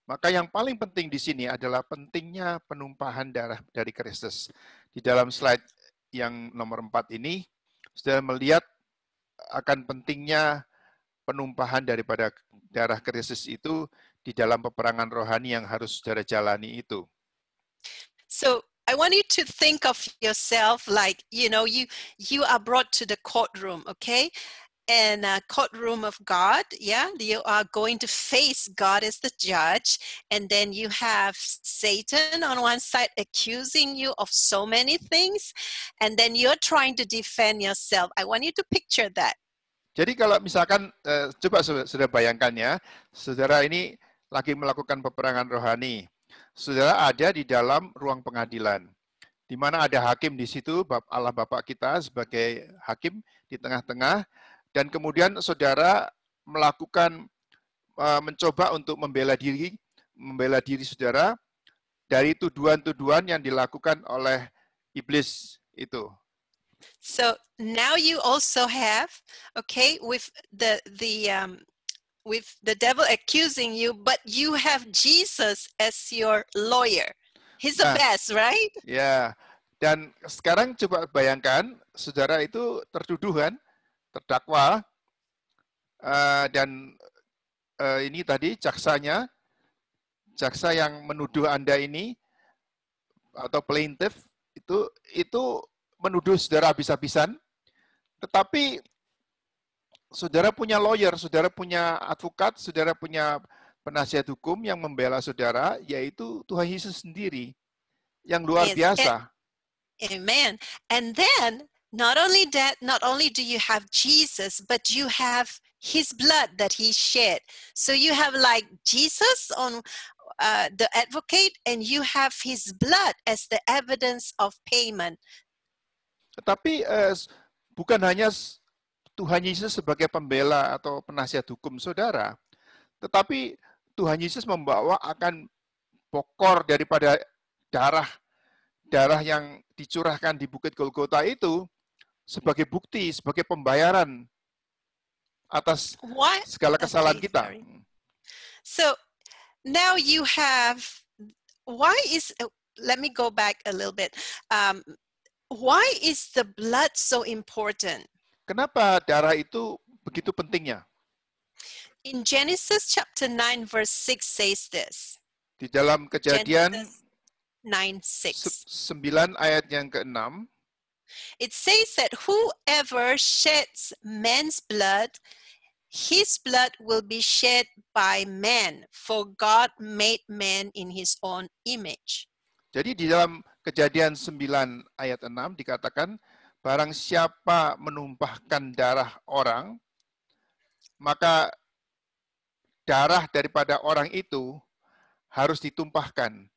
maka yang paling penting di sini adalah pentingnya penumpahan darah dari Kristus. Di dalam slide yang nomor 4 ini, saudara melihat akan pentingnya penumpahan daripada darah Kristus itu di dalam peperangan rohani yang harus saudara jalani itu. So I want you to think of yourself like, you know, you are brought to the courtroom, okay? And courtroom of God, yeah, you are going to face God as the judge, and then you have Satan on one side accusing you of so many things, and then you're trying to defend yourself. I want you to picture that. Jadi kalau misalkan, coba saudara bayangkan ya, saudara ini lagi melakukan peperangan rohani, saudara ada di dalam ruang pengadilan, di mana ada hakim di situ, Allah Bapa kita sebagai hakim di tengah-tengah. Dan kemudian saudara melakukan, mencoba untuk membela diri saudara dari tuduhan-tuduhan yang dilakukan oleh iblis itu. So now you also have, okay, with the devil accusing you, but you have Jesus as your lawyer. He's the best, right? Ya, dan sekarang coba bayangkan, saudara itu tertuduhan, terdakwa, dan ini tadi jaksa yang menuduh Anda ini atau plaintiff itu menuduh saudara habis-habisan, tetapi saudara punya lawyer, saudara punya advokat, saudara punya penasihat hukum yang membela saudara, yaitu Tuhan Yesus sendiri yang luar biasa. Amen. And then not only that, not only do you have Jesus, but you have his blood that he shed. So you have like Jesus on the advocate, and you have his blood as the evidence of payment. Tetapi bukan hanya Tuhan Yesus sebagai pembela atau penasihat hukum saudara, tetapi Tuhan Yesus membawa akan pokor daripada darah yang dicurahkan di Bukit Golgota itu sebagai bukti, sebagai pembayaran atas segala kesalahan kita. So now you have, let me go back a little bit. Why is the blood so important? Kenapa darah itu begitu pentingnya? In Genesis chapter 9 verse 6 says this. Di dalam Kejadian 9:6. 9 ayat yang ke-6. It says that whoever sheds man's blood, his blood will be shed by man, for God made man in his own image. Jadi di dalam Kejadian 9 ayat 6 dikatakan, barang siapa menumpahkan darah orang, maka darah daripada orang itu harus ditumpahkan.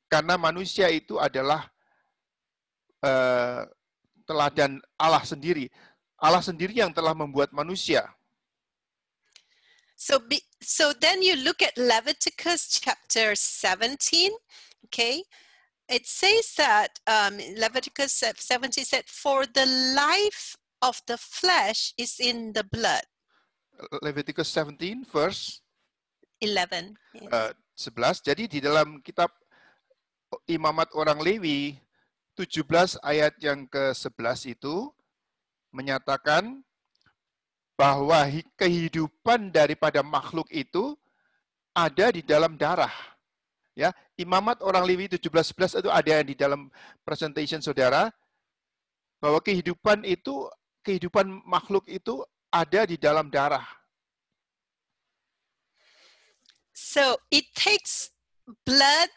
Karena manusia itu adalah teladan Allah sendiri. Allah sendiri yang telah membuat manusia. So then you look at Leviticus chapter 17, okay? It says that Leviticus 17 said, for the life of the flesh is in the blood. Leviticus 17 verse 11. Yes. 11. Jadi di dalam kitab Imamat Orang Lewi 17 ayat yang ke-11 itu menyatakan bahwa kehidupan daripada makhluk itu ada di dalam darah. Ya, Imamat Orang Lewi 17:11 itu ada di dalam presentation saudara bahwa kehidupan makhluk itu ada di dalam darah. So it takes blood,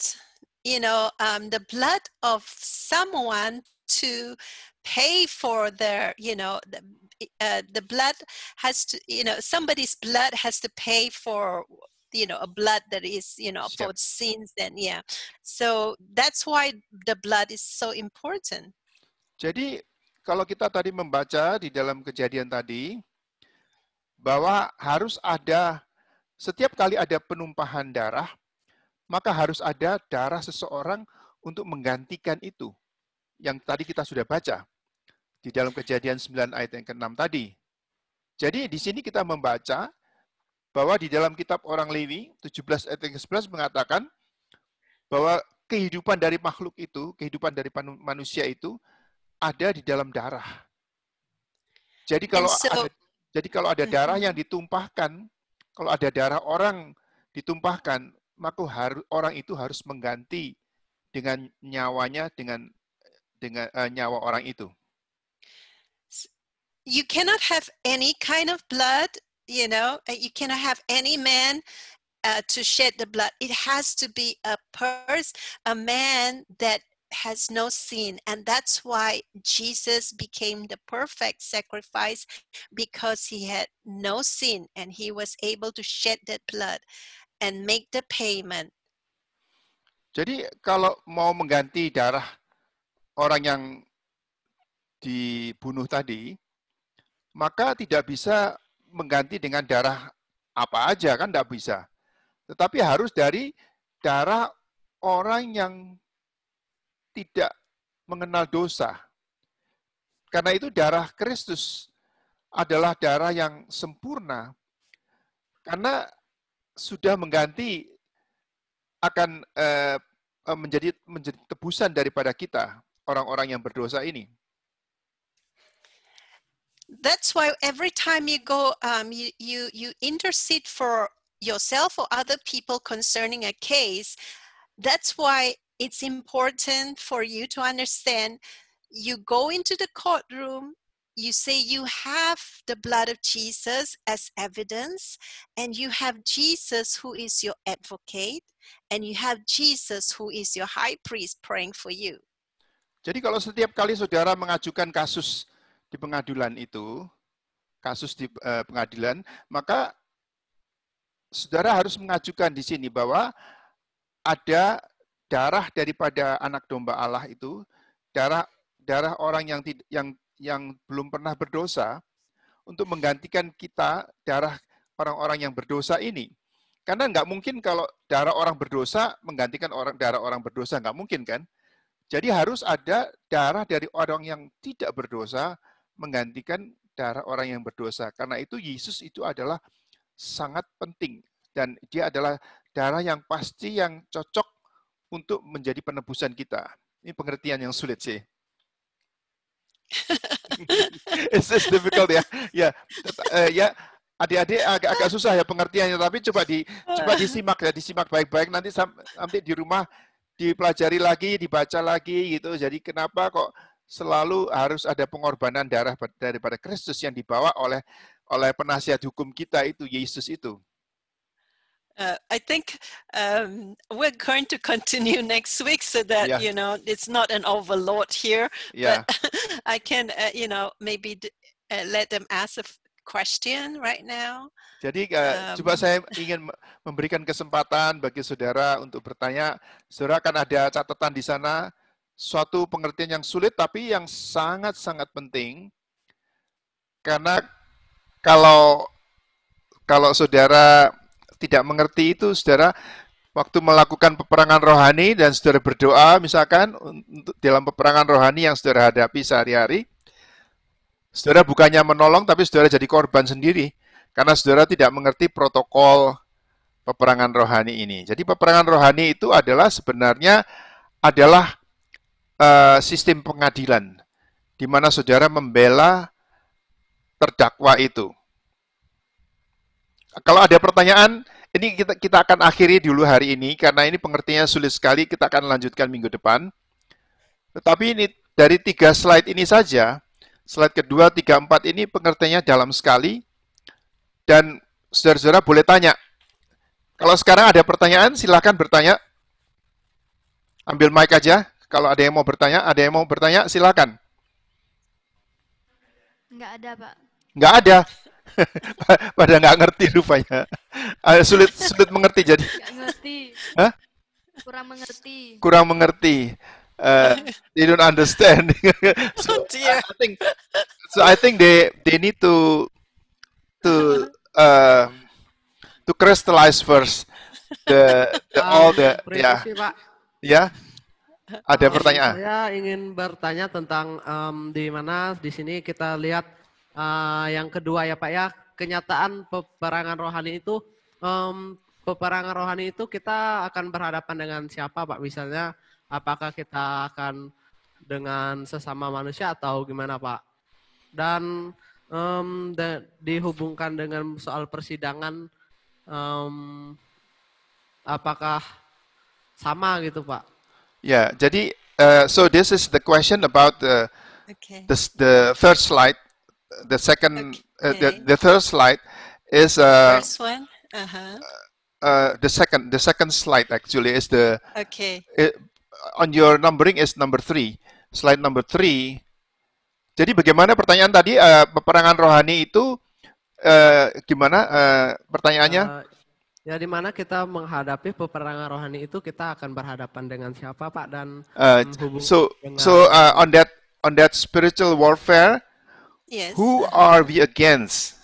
the blood of someone to pay for their, the blood has to, somebody's blood has to pay for, a blood that is, for sins. And so that's why the blood is so important. Jadi kalau kita tadi membaca di dalam Kejadian tadi bahwa harus ada, setiap kali ada penumpahan darah, maka harus ada darah seseorang untuk menggantikan itu. Yang tadi kita sudah baca di dalam Kejadian 9 ayat yang ke-6 tadi. Jadi di sini kita membaca bahwa di dalam kitab Orang Lewi 17 ayat yang ke-11 mengatakan bahwa kehidupan dari makhluk itu, kehidupan dari manusia itu ada di dalam darah. Jadi kalau ada darah yang ditumpahkan, kalau ada darah orang ditumpahkan, maka orang itu harus mengganti dengan nyawanya dengan nyawa orang itu. You cannot have any kind of blood, you cannot have any man to shed the blood. It has to be a man that has no sin, and that's why Jesus became the perfect sacrifice, because he had no sin and he was able to shed that blood and make the payment. Jadi kalau mau mengganti darah orang yang dibunuh tadi, maka tidak bisa mengganti dengan darah apa aja, kan tidak bisa. Tetapi harus dari darah orang yang tidak mengenal dosa. Karena itu darah Kristus adalah darah yang sempurna. Karena sudah mengganti, akan menjadi tebusan daripada kita, orang-orang yang berdosa ini. That's why every time you go, you intercede for yourself or other people concerning a case. That's why it's important for you to understand. You go into the courtroom, you say you have the blood of Jesus as evidence, and you have Jesus who is your advocate, and you have Jesus who is your high priest praying for you. Jadi kalau setiap kali saudara mengajukan kasus di pengadilan itu, pengadilan, maka saudara harus mengajukan di sini bahwa ada darah daripada anak domba Allah itu, darah orang yang belum pernah berdosa, untuk menggantikan kita, darah orang-orang yang berdosa ini. Karena nggak mungkin kalau darah orang berdosa menggantikan darah orang berdosa, nggak mungkin kan? Jadi harus ada darah dari orang yang tidak berdosa menggantikan darah orang yang berdosa. Karena itu Yesus itu adalah sangat penting, dan dia adalah darah yang pasti, yang cocok untuk menjadi penebusan kita. Ini pengertian yang sulit sih. It's difficult ya. Ya, adik-adik agak susah ya pengertiannya, tapi coba disimak baik-baik, nanti di rumah dipelajari lagi, dibaca lagi gitu. Jadi kenapa kok selalu harus ada pengorbanan darah daripada Kristus yang dibawa oleh penasihat hukum kita itu, Yesus itu. I think we're going to continue next week so that, it's not an overload here. Yeah. But I can, maybe let them ask a question right now. Jadi coba saya ingin memberikan kesempatan bagi saudara untuk bertanya. Saudara akan ada catatan di sana, suatu pengertian yang sulit tapi yang sangat-sangat penting. Karena kalau kalau saudara tidak mengerti itu, saudara waktu melakukan peperangan rohani dan saudara berdoa misalkan untuk dalam peperangan rohani yang saudara hadapi sehari-hari, saudara bukannya menolong tapi saudara jadi korban sendiri karena saudara tidak mengerti protokol peperangan rohani ini. Jadi peperangan rohani itu adalah sebenarnya adalah sistem pengadilan di mana saudara membela terdakwa itu. Kalau ada pertanyaan, ini kita akan akhiri dulu hari ini karena ini pengertiannya sulit sekali. Kita akan lanjutkan minggu depan. Tetapi ini dari 3 slide ini saja, slide kedua, 3, 4 ini pengertiannya dalam sekali. Dan saudara-saudara boleh tanya. Kalau sekarang ada pertanyaan, silakan bertanya. Ambil mic aja. Kalau ada yang mau bertanya, silakan. Enggak ada, Pak. Nggak ada. Pada nggak ngerti rupanya. Sulit mengerti jadi. Enggak ngerti. Hah? Kurang mengerti. Kurang mengerti. They don't understand. Oh dear. I think they need to crystallize first all the ya. Permisi, Pak. Ya. Ada pertanyaan. Saya ingin bertanya tentang di mana di sini kita lihat yang kedua ya Pak ya, kenyataan peperangan rohani itu, peperangan rohani itu kita akan berhadapan dengan siapa Pak? Misalnya apakah kita akan dengan sesama manusia atau gimana Pak? Dan dihubungkan dengan soal persidangan, apakah sama gitu Pak? Ya, jadi so this is the question about Okay. the third slide. The second, Okay. the third slide is First one. the second slide actually is the Okay. on your numbering is number 3. Slide number 3. Jadi bagaimana pertanyaan tadi peperangan rohani itu gimana pertanyaannya? Ya di mana kita menghadapi peperangan rohani itu kita akan berhadapan dengan siapa Pak dan So on that spiritual warfare, Yes. who are we against?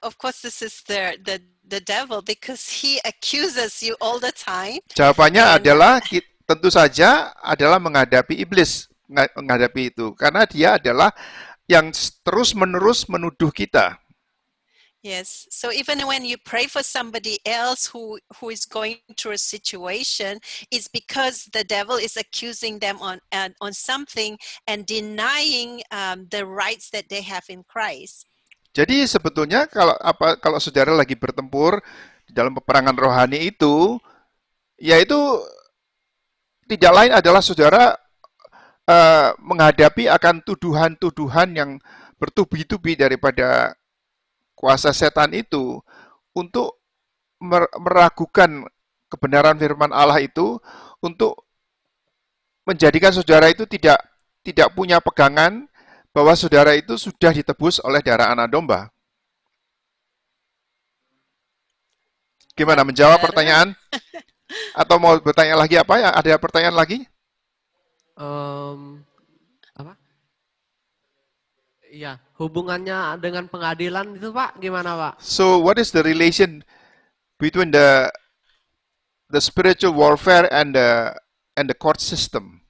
Of course, this is the devil because he accuses you all the time. Jawabannya adalah tentu saja adalah menghadapi iblis, menghadapi itu karena dia adalah yang terus-menerus menuduh kita. Yes. So even when you pray for somebody else who is going through a situation, it's because the devil is accusing them on something and denying the rights that they have in Christ. Jadi sebetulnya kalau saudara lagi bertempur di dalam peperangan rohani itu, yaitu tidak lain adalah saudara menghadapi akan tuduhan-tuduhan yang bertubi-tubi daripada kuasa setan itu untuk meragukan kebenaran firman Allah itu, untuk menjadikan saudara itu tidak punya pegangan bahwa saudara itu sudah ditebus oleh darah anak domba. Gimana menjawab pertanyaan? Atau mau bertanya lagi apa? Ada pertanyaan lagi? Apa? Iya, hubungannya dengan pengadilan itu Pak gimana Pak? So what is the relation between the spiritual warfare and the court system?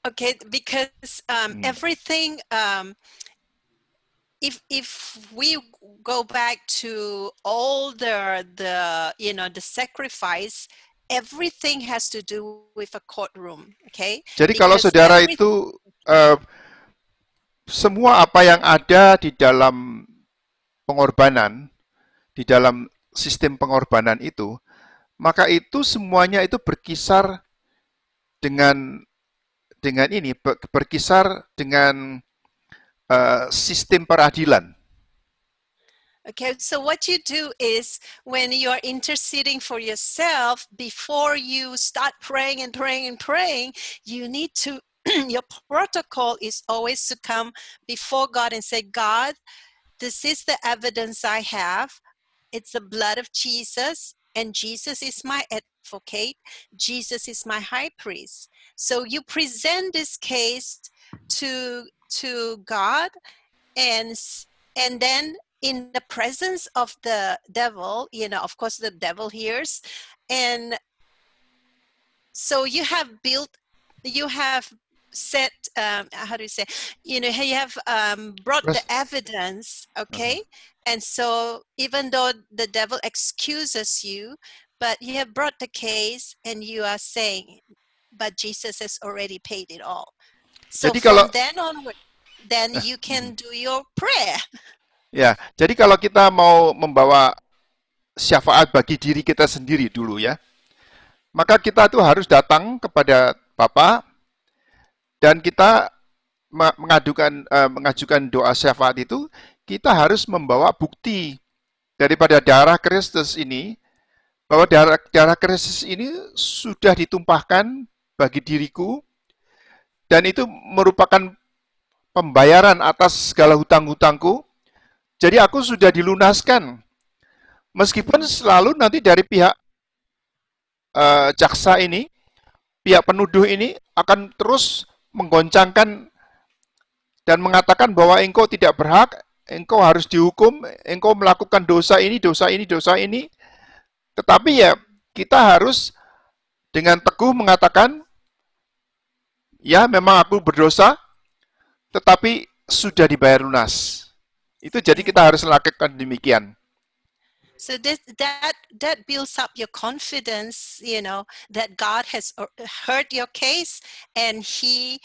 Okay, because everything, if we go back to all the sacrifice, everything has to do with a courtroom. Okay. Jadi kalau saudara itu semua apa yang ada di dalam pengorbanan, di dalam sistem pengorbanan itu, maka itu semuanya itu berkisar dengan sistem peradilan. Okay, so what you do is when you are interceding for yourself, before you start praying and praying and praying, you need to your protocol is always to come before God and say, God, this is the evidence I have. It's the blood of Jesus, and Jesus is my advocate. Jesus is my high priest. So you present this case to God, and then in the presence of the devil, of course the devil hears, and so you have set, how do you say, you have brought the evidence, okay? And so even though the devil excuses you, but you have brought the case and you are saying, but Jesus has already paid it all. So Jadi from then onward, then you can do your prayer. Ya, jadi kalau kita mau membawa syafaat bagi diri kita sendiri dulu ya, maka kita tuh harus datang kepada Bapa dan kita mengajukan doa syafaat itu, kita harus membawa bukti daripada darah Kristus ini, bahwa darah Kristus ini sudah ditumpahkan bagi diriku, dan itu merupakan pembayaran atas segala hutang-hutangku. Jadi aku sudah dilunaskan. Meskipun selalu nanti dari pihak jaksa ini, pihak penuduh ini akan terus menggoncangkan dan mengatakan bahwa engkau tidak berhak, engkau harus dihukum, engkau melakukan dosa ini, dosa ini, dosa ini. Tetapi ya kita harus dengan teguh mengatakan, ya memang aku berdosa, tetapi sudah dibayar lunas. Itu jadi kita harus melakukan demikian. So that builds up your confidence, that God has heard your case, and He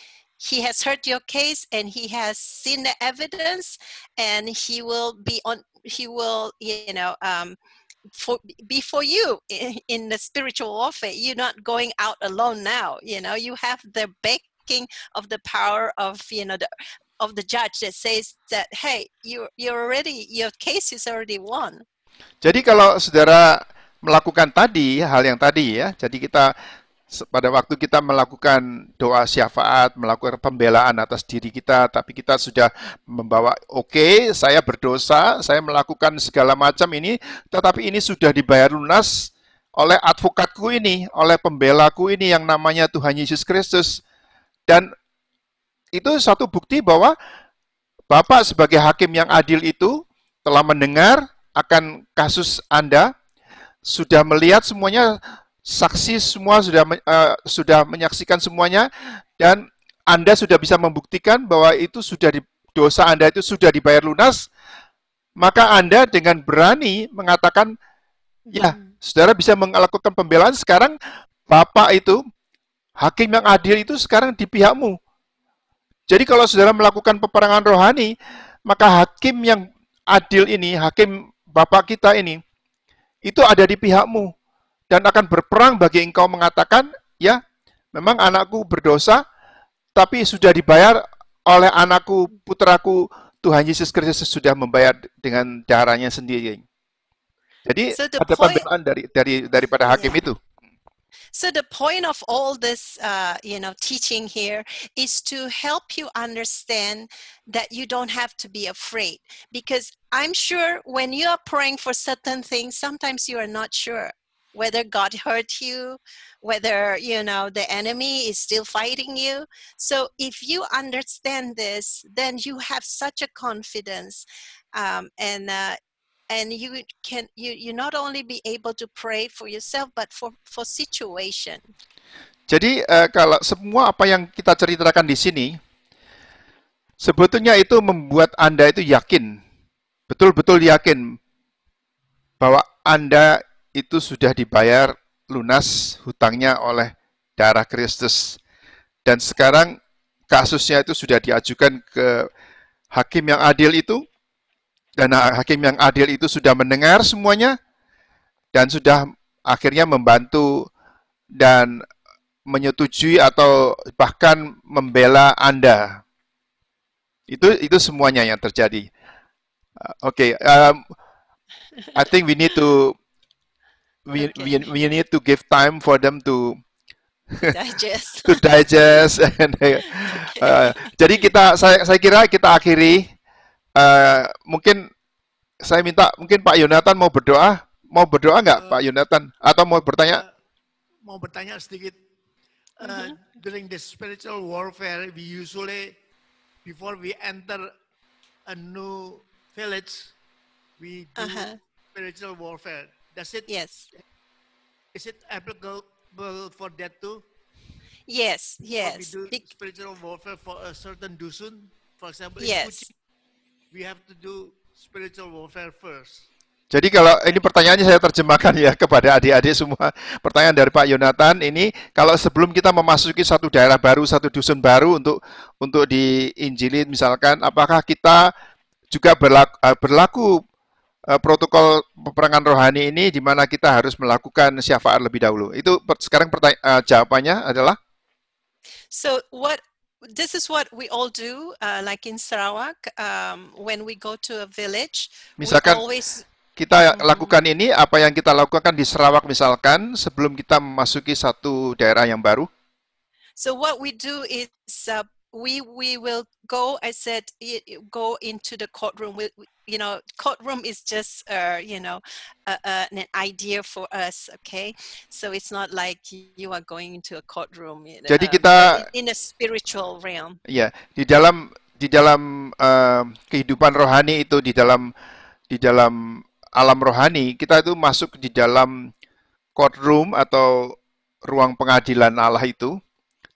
has heard your case, and He has seen the evidence, and He will be for you in the spiritual warfare. You're not going out alone now. You have the backing of the power of of the judge that says that, hey, your case is already won. Jadi kalau saudara melakukan hal yang tadi ya, jadi kita pada waktu kita melakukan doa syafaat, melakukan pembelaan atas diri kita, tapi kita sudah membawa, oke, saya berdosa, saya melakukan segala macam ini, tetapi ini sudah dibayar lunas oleh advokatku ini, oleh pembelaku ini yang namanya Tuhan Yesus Kristus. Dan itu satu bukti bahwa Bapak sebagai hakim yang adil itu telah mendengar akan kasus Anda, sudah melihat semuanya, saksi semua sudah menyaksikan semuanya, dan Anda sudah bisa membuktikan bahwa itu dosa Anda itu sudah dibayar lunas, maka Anda dengan berani mengatakan, ya, saudara bisa melakukan pembelaan, sekarang Bapak itu, hakim yang adil itu sekarang di pihakmu. Jadi kalau saudara melakukan peperangan rohani, maka hakim yang adil ini, hakim Bapak kita ini, itu ada di pihakmu dan akan berperang bagi engkau mengatakan, ya, memang anakku berdosa, tapi sudah dibayar oleh anakku, putraku, Tuhan Yesus Kristus sudah membayar dengan darahnya sendiri. Jadi ada pembelaan daripada hakim itu. So the point of all this, teaching here is to help you understand that you don't have to be afraid. Because I'm sure when you are praying for certain things, sometimes you are not sure whether God hurt you, whether, the enemy is still fighting you. So if you understand this, then you have such a confidence, and you not only be able to pray for yourself, but for situation. Jadi kalau semua apa yang kita ceritakan di sini, sebetulnya itu membuat Anda itu yakin, betul-betul yakin bahwa Anda itu sudah dibayar lunas hutangnya oleh darah Kristus. Dan sekarang kasusnya itu sudah diajukan ke hakim yang adil itu, dan hakim yang adil itu sudah mendengar semuanya dan sudah akhirnya membantu dan menyetujui atau bahkan membela Anda. Itu semuanya yang terjadi. Okay, I think we need to give time for them to digest. to digest. And, jadi saya kira kita akhiri. Mungkin saya minta, mungkin Pak Yonatan mau berdoa nggak Pak Yonatan? Atau mau bertanya? Mau bertanya sedikit. During the spiritual warfare, we usually, before we enter a new village, we do spiritual warfare. Yes. Is it applicable for that too? Yes, Or we yes. do spiritual warfare for a certain dusun, for example, in Yes. Kuching, we have to do spiritual warfare first. Jadi kalau ini pertanyaannya saya terjemahkan ya kepada adik-adik semua. Pertanyaan dari Pak Yonatan ini, kalau sebelum kita memasuki satu daerah baru, satu dusun baru untuk diinjilin misalkan, apakah kita juga berlaku protokol peperangan rohani ini di mana kita harus melakukan syafaat lebih dahulu? Itu sekarang jawabannya adalah So this is what we all do, like in Sarawak, when we go to a village, misalkan we always kita lakukan ini, apa yang kita lakukan di Sarawak misalkan sebelum kita memasuki satu daerah yang baru? So what we do is we will go. I said go into the courtroom. Courtroom is just an idea for us. Okay, so it's not like you are going into a courtroom. Jadi kita in a spiritual realm. Ya, di dalam kehidupan rohani itu di dalam alam rohani kita itu masuk di dalam courtroom atau ruang pengadilan Allah itu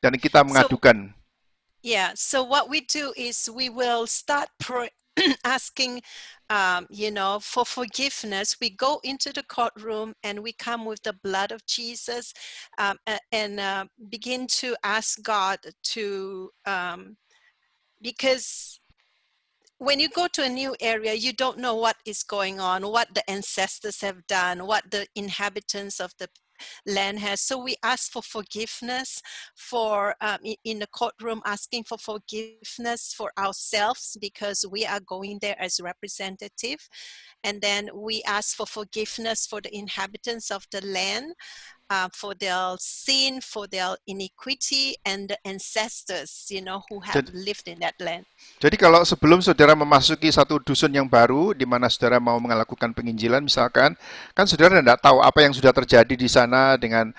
dan kita mengadukan. So what we do is we will start asking, for forgiveness. We go into the courtroom and we come with the blood of Jesus and begin to ask God to, because when you go to a new area, you don't know what is going on, what the ancestors have done, what the inhabitants of the land has. So we ask for forgiveness for in the courtroom, asking for forgiveness for ourselves because we are going there as representative. And then we ask for forgiveness for the inhabitants of the land, for their sin, for their iniquity, and the ancestors, who have lived in that land. Jadi kalau sebelum saudara memasuki satu dusun yang baru, di mana saudara mau melakukan penginjilan misalkan, kan saudara tidak tahu apa yang sudah terjadi di sana dengan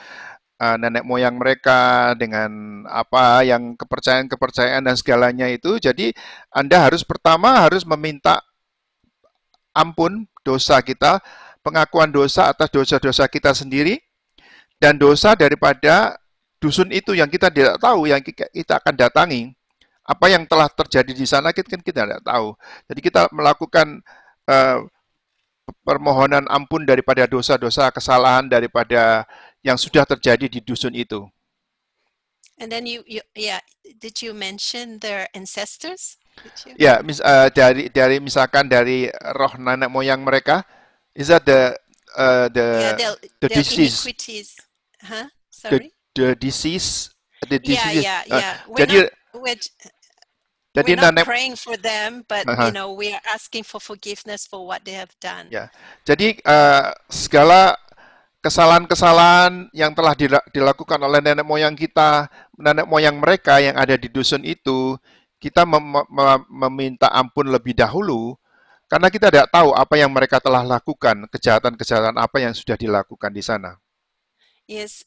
nenek moyang mereka, dengan apa yang kepercayaan dan segalanya itu. Jadi Anda pertama harus meminta ampun dosa kita, pengakuan dosa atas dosa-dosa kita sendiri, dan dosa daripada dusun itu yang kita tidak tahu, yang kita akan datangi. Apa yang telah terjadi di sana kita tidak tahu. Jadi kita melakukan permohonan ampun daripada dosa-dosa, kesalahan daripada yang sudah terjadi di dusun itu. And then did you mention their ancestors? Ya, dari misalkan dari roh nenek moyang mereka, is that the disease? Sorry. The disease. We're not praying for them, but we are asking for forgiveness for what they have done. Ya, jadi segala kesalahan-kesalahan yang telah dilakukan oleh nenek moyang kita, nenek moyang mereka yang ada di dusun itu, kita meminta ampun lebih dahulu karena kita tidak tahu apa yang mereka telah lakukan, kejahatan-kejahatan apa yang sudah dilakukan di sana. Yes,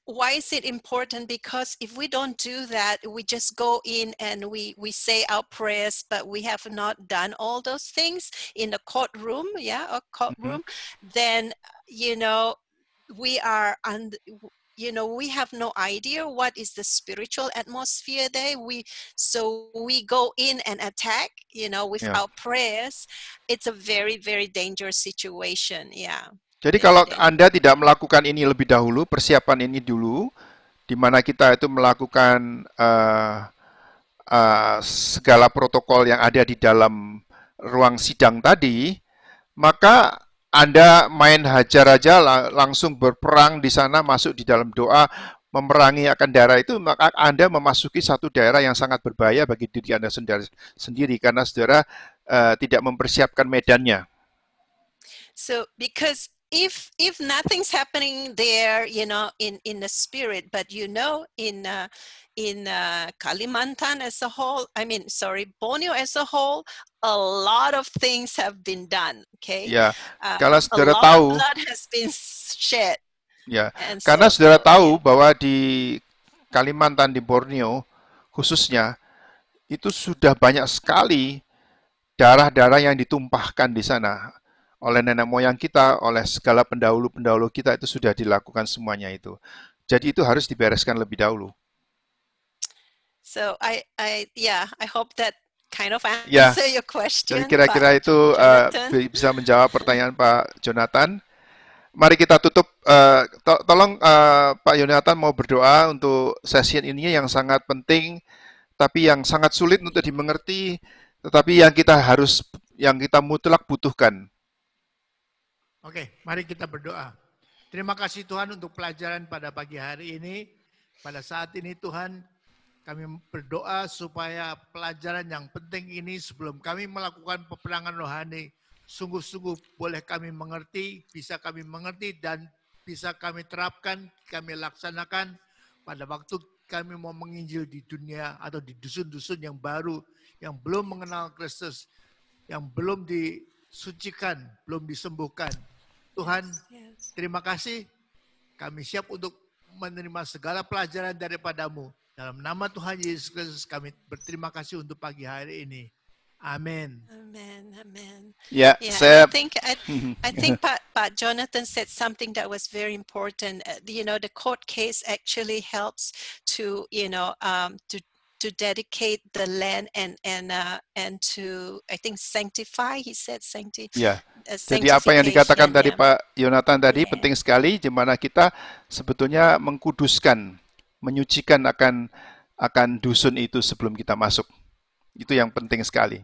why is it important? Because if we don't do that, we just go in and we say our prayers, but we have not done all those things in the courtroom, then, we are we have no idea what is the spiritual atmosphere there. So we go in and attack, with our prayers. It's a very, very dangerous situation. Yeah. Jadi kalau Anda tidak melakukan ini lebih dahulu, persiapan ini dulu, di mana kita itu melakukan segala protokol yang ada di dalam ruang sidang tadi, maka Anda main hajar aja langsung berperang di sana, masuk di dalam doa, memerangi akan daerah itu, maka Anda memasuki satu daerah yang sangat berbahaya bagi diri Anda sendiri karena saudara tidak mempersiapkan medannya. So because if nothing's happening there, in the spirit, but in Kalimantan as a whole, Borneo as a whole, a lot of things have been done. Okay. Ya, kalau saudara tahu, blood has been shed. Ya, karena saudara tahu bahwa di Kalimantan, di Borneo khususnya, itu sudah banyak sekali darah-darah yang ditumpahkan di sana. oleh nenek moyang kita, oleh segala pendahulu-pendahulu kita itu sudah dilakukan semuanya itu. Jadi itu harus dibereskan lebih dahulu. So I hope that kind of Ya, answer your jadi question. kira-kira Pak itu Jonathan. bisa menjawab pertanyaan Pak Jonathan. Mari kita tutup. Tolong Pak Jonathan mau berdoa untuk session ini yang sangat penting, tapi yang sangat sulit untuk dimengerti, tetapi yang kita mutlak butuhkan. Oke, mari kita berdoa. Terima kasih Tuhan untuk pelajaran pada pagi hari ini. Pada saat ini Tuhan, kami berdoa supaya pelajaran yang penting ini sebelum kami melakukan peperangan rohani, sungguh-sungguh boleh kami mengerti, bisa kami mengerti dan bisa kami terapkan, kami laksanakan pada waktu kami mau menginjil di dunia atau di dusun-dusun yang baru, yang belum mengenal Kristus, yang belum disucikan, belum disembuhkan. Tuhan, terima kasih. Kami siap untuk menerima segala pelajaran daripadamu. Dalam nama Tuhan Yesus Kristus kami berterima kasih untuk pagi hari ini. Amin. Amen. Amen. Ya, Yeah, saya I think Pak Jonathan said something that was very important. The court case actually helps to to dedicate the land and to, I think, sanctify. He said ya. Jadi apa yang dikatakan tadi sanctification, Pak Yonatan tadi Yeah. penting sekali, di mana kita sebetulnya mengkuduskan, menyucikan akan dusun itu sebelum kita masuk. Itu yang penting sekali.